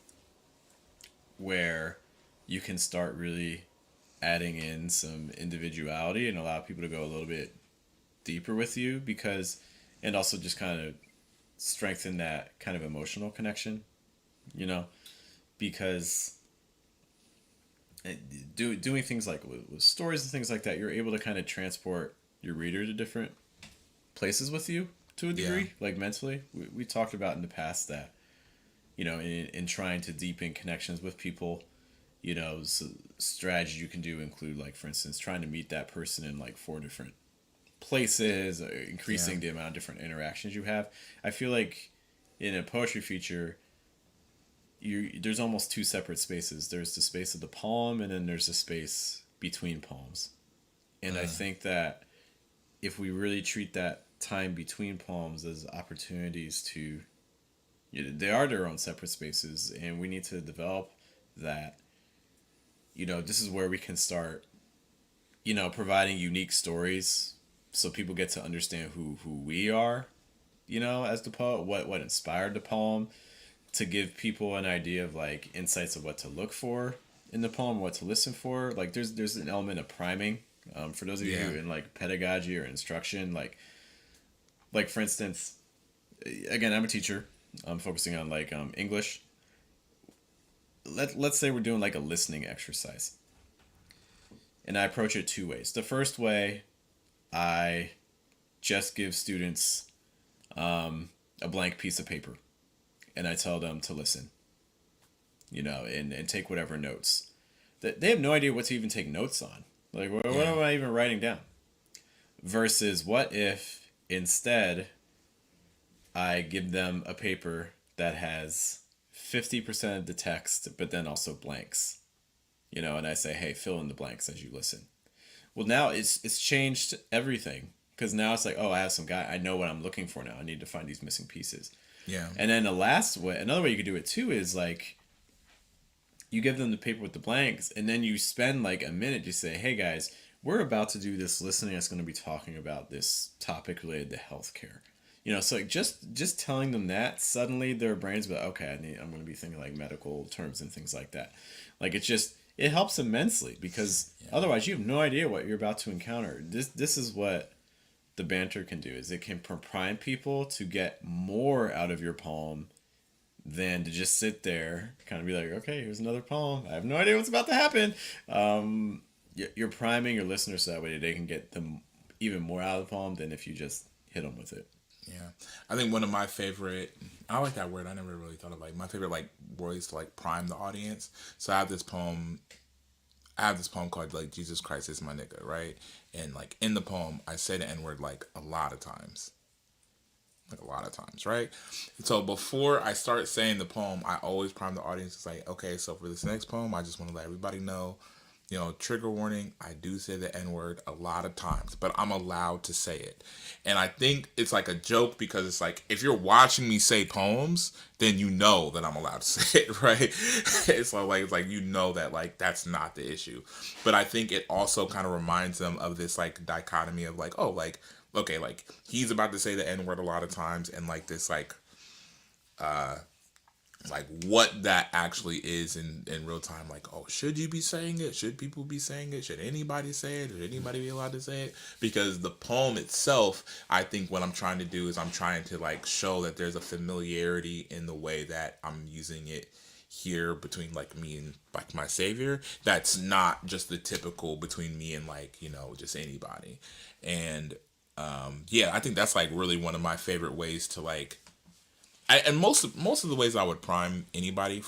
S1: where you can start really adding in some individuality and allow people to go a little bit deeper with you, because and also just kind of strengthen that kind of emotional connection, you know, because doing things like with stories and things like that, you're able to kind of transport your reader to different places with you to a
S2: yeah,
S1: degree, like mentally. We talked about in the past that, in trying to deepen connections with people, so strategies you can do include, like, for instance, trying to meet that person in like 4 different places,
S2: yeah,
S1: increasing the amount of different interactions you have. I feel like in a poetry feature, there's almost two separate spaces. There's the space of the poem, and then there's the space between poems. And I think that if we really treat that time between poems as opportunities to, They are their own separate spaces, and we need to develop that. This is where we can start, providing unique stories so people get to understand who we are, as the poet, what inspired the poem, to give people an idea of like insights of what to look for in the poem, what to listen for. Like there's an element of priming. For those of you
S2: Yeah.
S1: who in like pedagogy or instruction, like for instance, again, I'm a teacher. I'm focusing on like English. Let's say we're doing like a listening exercise, and I approach it two ways. The first way, I just give students a blank piece of paper, and I tell them to listen, and take whatever notes. That they have no idea what to even take notes on. Like, what
S2: Yeah.
S1: am I even writing down? Versus, what if instead I give them a paper that has 50% of the text, but then also blanks, and I say, hey, fill in the blanks as you listen. Well, now it's changed everything because now it's like, oh, I have some guy. I know what I'm looking for now. I need to find these missing pieces.
S2: Yeah.
S1: And then the last way, another way you could do it too is like you give them the paper with the blanks, and then you spend like a minute to say, hey guys, we're about to do this listening that's going to be talking about this topic related to healthcare. So like just telling them that, suddenly their brains be like, okay, I'm going to be thinking like medical terms and things like that. Like it helps immensely because
S2: Yeah.
S1: otherwise you have no idea what you're about to encounter. This is what the banter can do, is it can prime people to get more out of your poem than to just sit there, kind of be like, okay, here's another poem. I have no idea what's about to happen. You're priming your listeners so that way they can get them even more out of the poem than if you just hit them with it.
S2: Yeah, I think one of my favorite. I like that word. I never really thought of like my favorite like ways to like prime the audience. So I have this poem. I have this poem called like Jesus Christ is my nigga, right? And like in the poem, I say the N word like a lot of times, like a lot of times, right? So before I start saying the poem, I always prime the audience. It's like, okay, so for this next poem, I just want to let everybody know, trigger warning, I do say the N word a lot of times, but I'm allowed to say it. And I think it's like a joke because it's like, if you're watching me say poems, then you know that I'm allowed to say it, right? It's like that like that's not the issue. But I think it also kind of reminds them of this like dichotomy of like, oh, like, okay, like he's about to say the N word a lot of times, and like this like what that actually is in real time. Like, oh, should you be saying it? Should people be saying it? Should anybody say it? Should anybody be allowed to say it? Because the poem itself, I think what I'm trying to do is I'm trying to like show that there's a familiarity in the way that I'm using it here between like me and like my savior, that's not just the typical between me and like just anybody. And yeah, I think that's like really one of my favorite ways to like and most of the ways I would prime anybody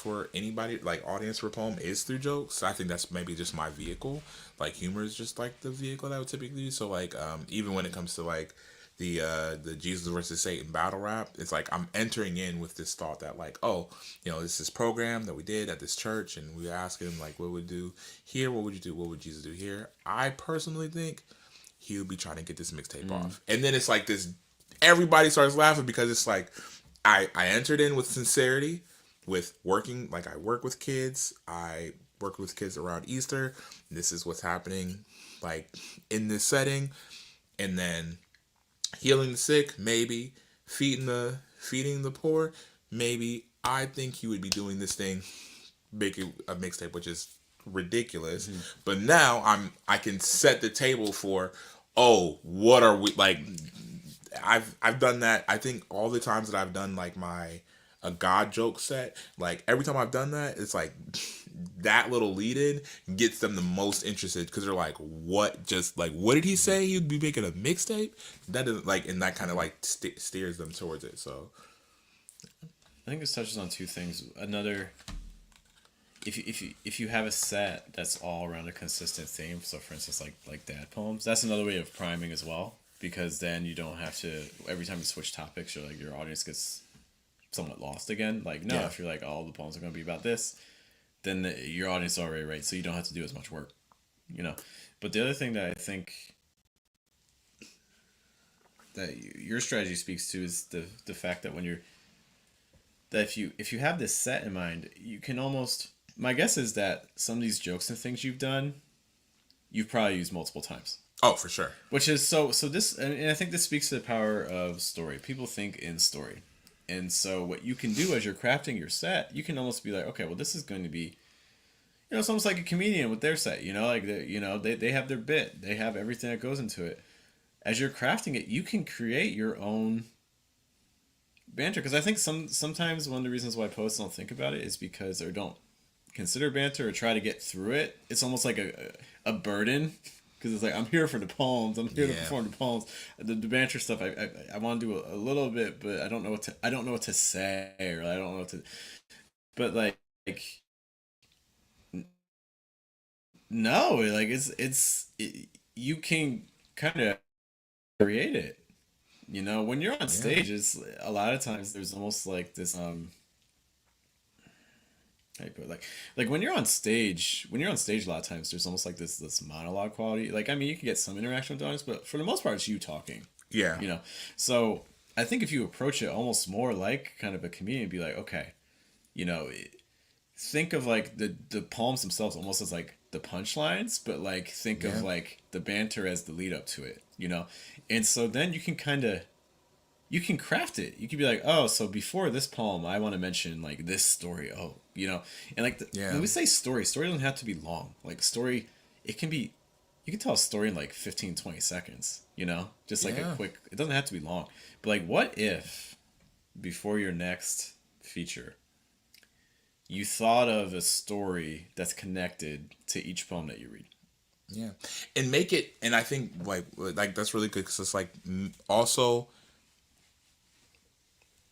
S2: like audience for a poem is through jokes. I think that's maybe just my vehicle. Like humor is just like the vehicle that I would typically use. So like even when it comes to like the Jesus versus Satan battle rap, it's like I'm entering in with this thought that like, oh, this program that we did at this church, and we were asking him like, what would do here? What would you do? What would Jesus do here? I personally think he would be trying to get this mixtape off, and then it's like this. Everybody starts laughing because it's like I entered in with sincerity, with working, like I work with kids. I work with kids around Easter. This is what's happening, like in this setting, and then healing the sick, maybe feeding the poor, maybe. I think he would be doing this thing, making a mixtape, which is ridiculous.
S1: Mm-hmm.
S2: But now I can set the table for, oh, what are we like? I've done that. I think all the times that I've done like my a God joke set, like every time I've done that, it's like that little lead in gets them the most interested because they're like, what? Just like, what did he say? He'd be making a mixtape? That doesn't like, and that kind of like steers them towards it. So
S1: I think this touches on two things. Another, if you have a set that's all around a consistent theme, so for instance like dad poems, that's another way of priming as well, because then you don't have to, every time you switch topics, you're like, your audience gets somewhat lost again. Like, no,
S2: yeah,
S1: if you're like, all the poems are going to be about this, then your audience is already right, so you don't have to do as much work, you know. But the other thing that I think that your strategy speaks to is the fact that when you're that if you have this set in mind, you can almost. My guess is that some of these jokes and things you've done, you've probably used multiple times.
S2: Oh, for sure.
S1: Which is so this, and I think this speaks to the power of story. People think in story, and so what you can do as you're crafting your set, you can almost be like, okay, well, this is going to be, it's almost like a comedian with their set. Like they have their bit, they have everything that goes into it. As you're crafting it, you can create your own banter. Because I think sometimes one of the reasons why poets don't think about it is because or don't consider banter or try to get through it. It's almost like a burden because it's like I'm here for the poems. I'm here to
S2: Yeah.
S1: perform the poems. The banter stuff I want to do a little bit, but I don't know what to say or I don't know what to. But like no, like you can kind of create it. When you're on
S2: Yeah.
S1: stage, it's a lot of times there's almost like this how you put it? Like when you're on stage a lot of times there's almost like this monologue quality. Like I mean you can get some interaction with the audience, but for the most part it's you talking.
S2: Yeah.
S1: You know. So I think if you approach it almost more like kind of a comedian, be like, okay, you know, think of like the poems themselves almost as like the punchlines, but like think of
S2: Yeah.
S1: like the banter as the lead up to it. And so then you can craft it. You can be like, oh, so before this poem, I want to mention like this story. And like
S2: Yeah.
S1: when we say story doesn't have to be long. Like story, it can be, you can tell a story in like 15, 20 seconds, just like a
S2: Yeah.
S1: quick, it doesn't have to be long. But like, what if before your next feature, you thought of a story that's connected to each poem that you read?
S2: Yeah. And make it, and I think like that's really good because it's like also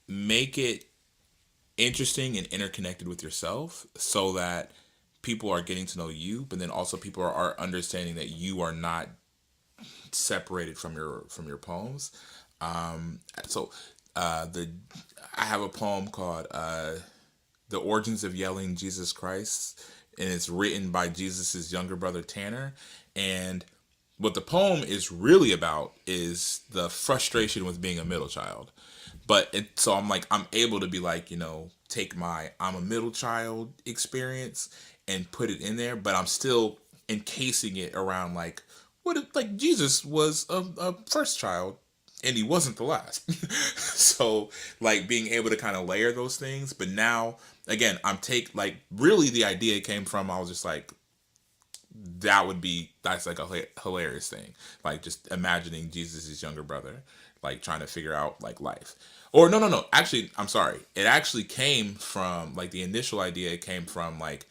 S2: make it interesting and interconnected with yourself so that people are getting to know you, but then also people are understanding that you are not separated from your poems. So the I have a poem called "The Origins of Yelling Jesus Christ," and it's written by Jesus's younger brother Tanner. And what the poem is really about is the frustration with being a middle child. So I'm able to be like, take my I'm a middle child experience and put it in there, but I'm still encasing it around like what if like Jesus was a first child and he wasn't the last. So like being able to kind of layer those things, but now again, like really the idea came from I was just like that's like a hilarious thing, like just imagining Jesus's younger brother like trying to figure out like life. Or no, actually I'm sorry, it actually came from like the initial idea. It came from like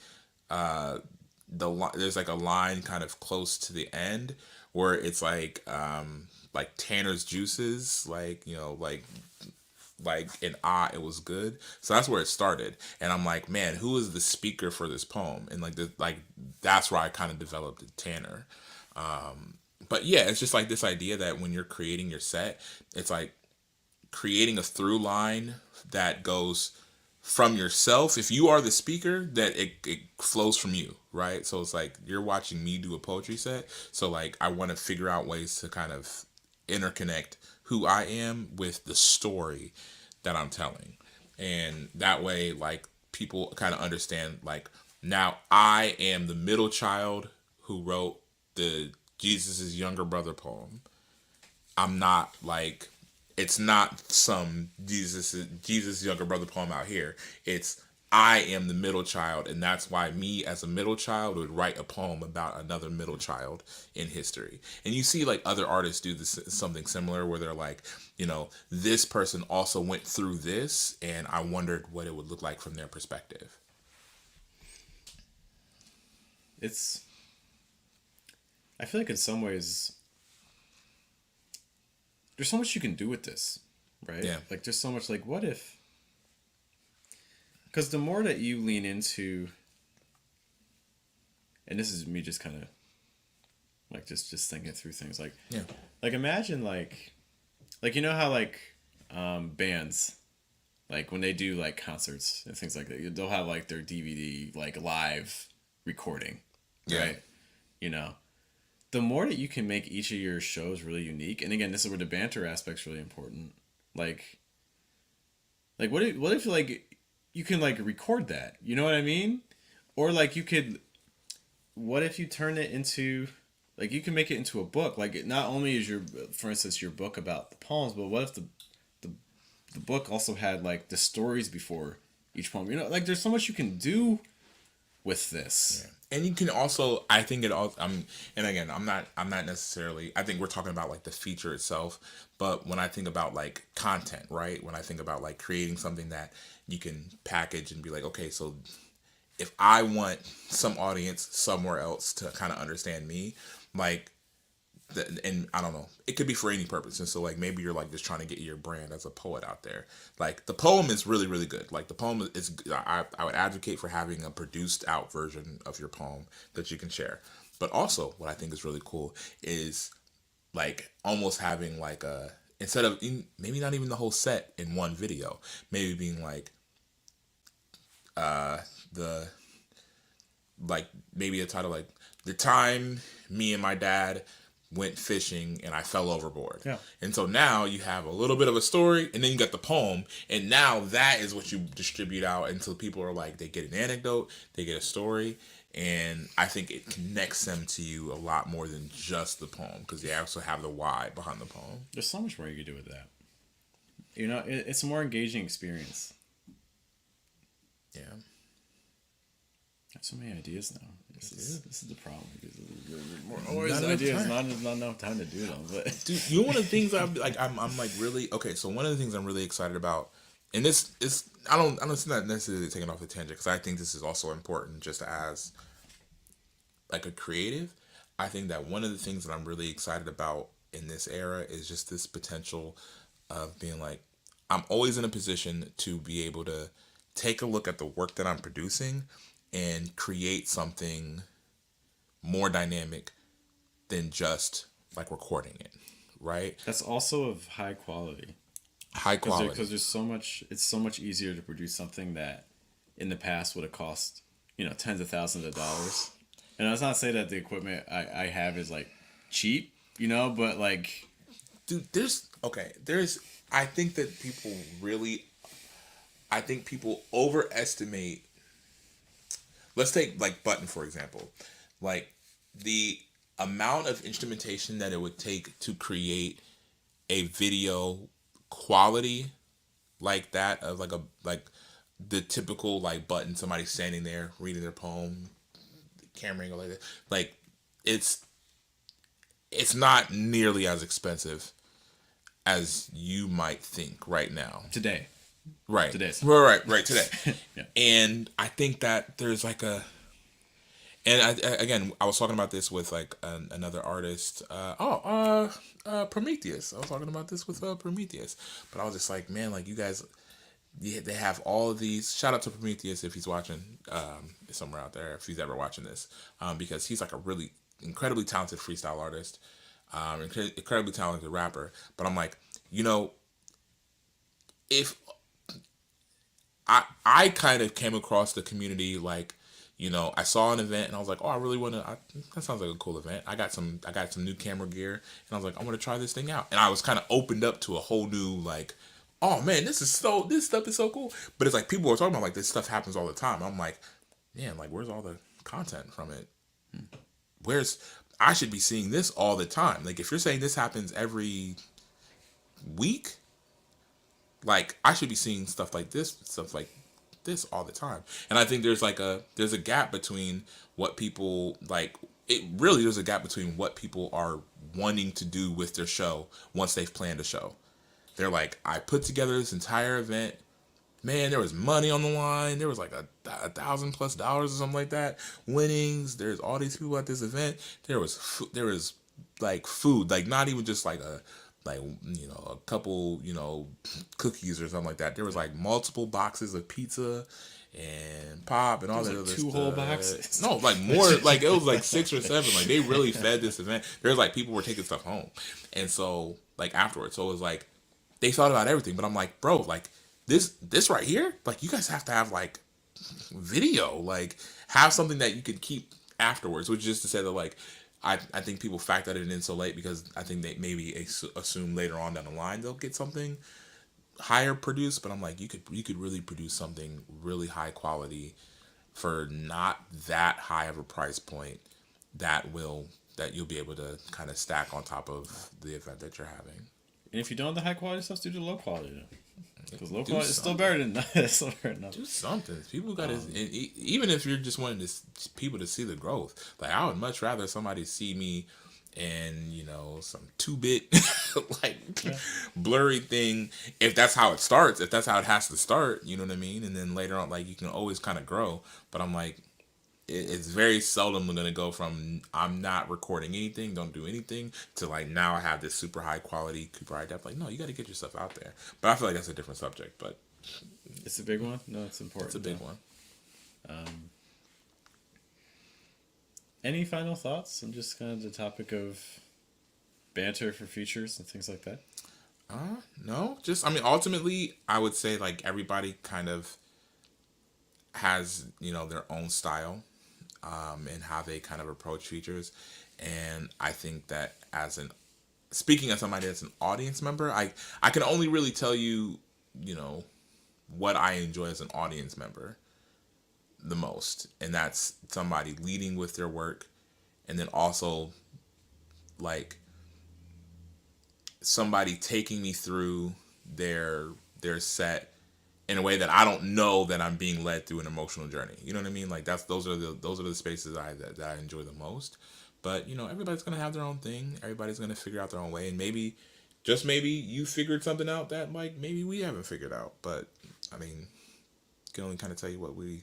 S2: there's like a line kind of close to the end where it's like Tanner's juices, like and it was good. So that's where it started, and I'm like, man, who is the speaker for this poem? And like that's where I kind of developed Tanner. But yeah, it's just like this idea that when you're creating your set, it's like creating a through line that goes from yourself. If you are the speaker, that it flows from you, right? So it's like you're watching me do a poetry set, so like I want to figure out ways to kind of interconnect who I am with the story that I'm telling. And that way like people kind of understand like now I am the middle child who wrote the Jesus's younger brother poem. I'm not like it's not some Jesus younger brother poem out here. It's I am the middle child, and that's why me as a middle child would write a poem about another middle child in history. And you see like other artists do this something similar where they're like, this person also went through this, and I wondered what it would look like from their perspective.
S1: It's I feel like in some ways there's so much you can do with this, right?
S2: Yeah,
S1: Like just so much like what if, because the more that you lean into, and this is me just kind of like just thinking through things
S2: yeah,
S1: like imagine like how like bands like when they do like concerts and things like that, they'll have like their DVD like live recording,
S2: yeah,
S1: right? you know the more that you can make each of your shows really unique, and again this is where the banter aspect's really important. like what if like you can like record that. You know what I mean? Or like you could. What if you turn it into like you can make it into a book? Like it not only is your, for instance, your book about the poems, but what if the the book also had like the stories before each poem? You know, like there's so much you can do with this.
S2: And you can also, I think it all. And again, I'm not necessarily. I think we're talking about like the feature itself. But when I think about like content, right? When I think about like creating something that you can package and be like, okay, so if I want some audience somewhere else to kind of understand me, like and I don't know, it could be for any purpose. And so like maybe you're like just trying to get your brand as a poet out there. Like the poem is really really good. Like the poem is, I would advocate for having a produced out version of your poem that you can share. But also what I think is really cool is like almost having like a, instead of maybe not even the whole set in one video, maybe being like the like maybe a title like the time me and my dad went fishing and I fell overboard.
S1: Yeah.
S2: And so now you have a little bit of a story and then you got the poem, and now that is what you distribute out until people are like, they get an anecdote, they get a story, and I think it connects them to you a lot more than just the poem because they also have the why behind the poem.
S1: There's so much more you could do with that. You know, it's a more engaging experience.
S2: Yeah.
S1: I have so many ideas now. This is the problem. More
S2: Not
S1: always
S2: enough
S1: ideas,
S2: time.
S1: not enough time to do them. But
S2: Dude, you know one of the things I'm like really okay. So one of the things I'm really excited about, and this is I don't it's not necessarily taking off the tangent because I think this is also important just as like a creative. I think that one of the things that I'm really excited about in this era is just this potential of being like, I'm always in a position to be able to take a look at the work that I'm producing and create something more dynamic than just like recording it, right?
S1: that's also of high quality.
S2: High quality.
S1: Because there's so much. It's so much easier to produce something that in the past would have cost tens of thousands of dollars. And that's not to say that the equipment I have is like cheap, but like
S2: Dude, there's I think that people really, I think people overestimate. Let's take like Button for example, like the amount of instrumentation that it would take to create a video quality like that of like the typical like Button, somebody standing there reading their poem, camera angle like that, like it's it's not nearly as expensive as you might think right now.
S1: today.
S2: Right.
S1: Today.
S2: Right today.
S1: Yeah.
S2: And I think that there's like a, and again, I was talking about this with like another artist. Prometheus. I was talking about this with Prometheus, but I was just like, man, like you guys, they have all of these. Shout out to Prometheus if he's watching, somewhere out there, if he's ever watching this, because he's like a really incredibly talented freestyle artist, incredibly talented rapper. But I'm like, if I kind of came across the community like, I saw an event and I was like, oh, I really want to. That sounds like a cool event. I got some new camera gear and I was like, I want to try this thing out. And I was kind of opened up to a whole new like, oh man, this stuff is so cool. But it's like people are talking about like this stuff happens all the time. I'm like, man, like where's all the content from it? I should be seeing this all the time. Like if you're saying this happens every week, like I should be seeing stuff like this all the time. And I think there's a gap between what people like. There's a gap between what people are wanting to do with their show once they've planned a show. They're like, I put together this entire event. Man, there was money on the line. There was like $1,000+ or something like that. Winnings. There's all these people at this event. There was like food, like not even just like a couple cookies or something like that. There was like multiple boxes of pizza and pop and all that other
S1: two
S2: stuff.
S1: whole boxes.
S2: No, like more, like it was like 6 or 7. Like they really fed this event. There's like people were taking stuff home, and so like afterwards, so it was like they thought about everything. But I'm like, bro, like this right here, like you guys have to have like video, like have something that you could keep afterwards, which is just to say that like I think people factored it in so late because I think they maybe assume later on down the line they'll get something higher produced, but I'm like, you could really produce something really high quality for not that high of a price point that will that you'll be able to kind of stack on top of the event that you're having.
S1: And if you don't have the high quality stuff, do the low quality then. Because low
S2: Do
S1: quality is still
S2: something.
S1: better than it's still better than nothing.
S2: Do something. People got to, even if you're just wanting people to see the growth. Like I would much rather somebody see me and some 2-bit like
S1: Yeah.
S2: blurry thing, if that's how it starts, if that's how it has to start, you know what I mean, and then later on, like, you can always kind of grow. But I'm like, it's very seldom going to go from I'm not recording anything, don't do anything, to like now I have this super high quality, super high depth. Like, no, you got to get your stuff out there. But I feel like that's a different subject. But
S1: It's a big one. No, it's important.
S2: it's a big one.
S1: Any final thoughts on just kind of the topic of banter for features and things like that?
S2: No, just, I mean, ultimately, I would say like everybody kind of has their own style, and how they kind of approach features, and I think that as an speaking as somebody that's an audience member, I can only really tell you, you know, what I enjoy as an audience member the most, and that's somebody leading with their work, and then also like somebody taking me through their set in a way that I don't know that I'm being led through an emotional journey. You know what I mean? Like those are the spaces that I enjoy the most. But everybody's gonna have their own thing. Everybody's gonna figure out their own way, and maybe, just maybe, you figured something out that like maybe we haven't figured out. But I mean, can only kind of tell you what we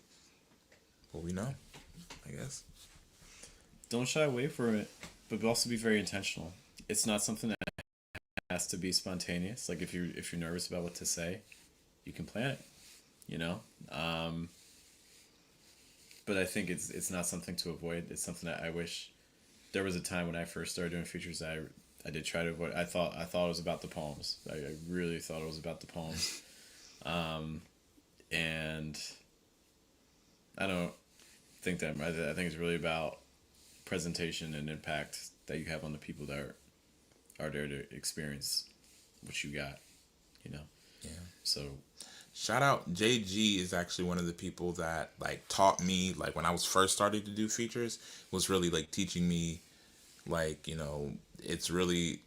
S2: know, I guess.
S1: Don't shy away from it, but also be very intentional. It's not something that has to be spontaneous. Like if you're nervous about what to say, you can plan it. You know, but I think it's not something to avoid. It's something that I wish there was a time when I first started doing features. I did try to avoid. I thought it was about the poems. I really thought it was about the poems, and I don't think that. I think it's really about presentation and impact that you have on the people that are there to experience what you got. You know.
S2: Yeah.
S1: So
S2: Shout out JG is actually one of the people that like taught me, like when I was first starting to do features, was really like teaching me, like, it's really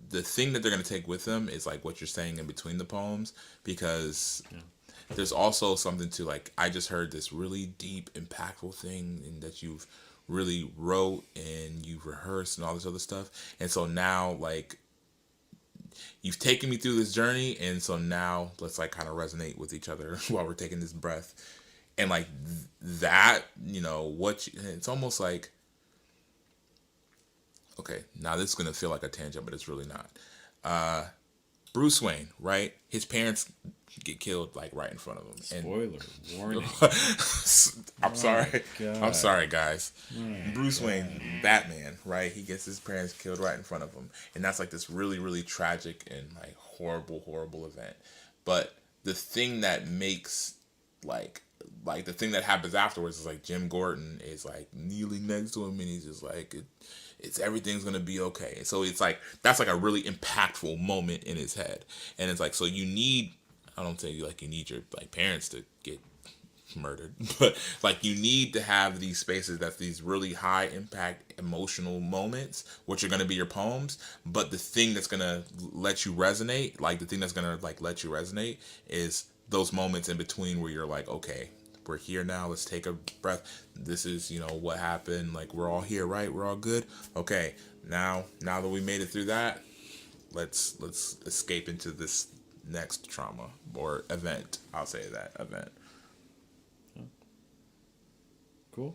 S2: the thing that they're going to take with them is like what you're saying in between the poems, because
S1: yeah.
S2: there's also something to, like, I just heard this really deep impactful thing and that you've really wrote and you've rehearsed and all this other stuff, and so now like you've taken me through this journey, and so now let's like kind of resonate with each other while we're taking this breath, and like that, it's almost like, okay, now this is gonna feel like a tangent, but it's really not. Bruce Wayne, right? His parents get killed like right in front of him.
S1: Spoiler warning.
S2: I'm sorry.
S1: God.
S2: I'm sorry, guys.
S1: My
S2: Bruce
S1: God.
S2: Wayne, Batman, right? He gets his parents killed right in front of him, and that's like this really, really tragic and like horrible, horrible event. But the thing that makes like the thing that happens afterwards is like Jim Gordon is like kneeling next to him, and he's just like, it's everything's gonna be okay. So it's like that's like a really impactful moment in his head, and it's like, so you need, I don't say like you need your like parents to get murdered, but like you need to have these spaces that's these really high impact emotional moments, which are going to be your poems. But the thing that's going to let you resonate, like the thing that's going to like let you resonate, is those moments in between where you're like, okay, we're here now, let's take a breath, this is what happened, like we're all here, right, we're all good, okay, now that we made it through that, let's escape into this next trauma or event. I'll say that event.
S1: Cool.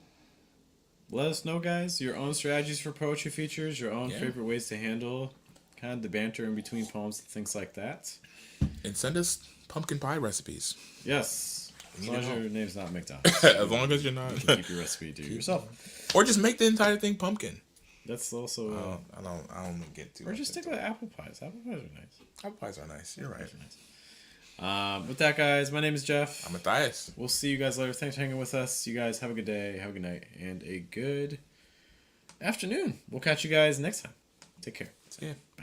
S1: Let us know, guys, your own strategies for poetry features, your own
S2: Yeah.
S1: favorite ways to handle kind of the banter in between poems and things like that.
S2: And send us pumpkin pie recipes.
S1: Yes. As long as your name's not McDonald's.
S2: As long as you're not.
S1: You can keep your recipe to yourself.
S2: Or just make the entire thing pumpkin.
S1: That's also.
S2: I don't get too.
S1: Or
S2: much
S1: just stick
S2: into
S1: with apple pies. Apple pies are nice.
S2: Apple pies are nice. You're right.
S1: With that, guys, my name is Jeff.
S2: I'm Matthias.
S1: We'll see you guys later. Thanks for hanging with us. You guys have a good day, have a good night, and a good afternoon. We'll catch you guys next time. Take care.
S2: See ya.
S1: Bye.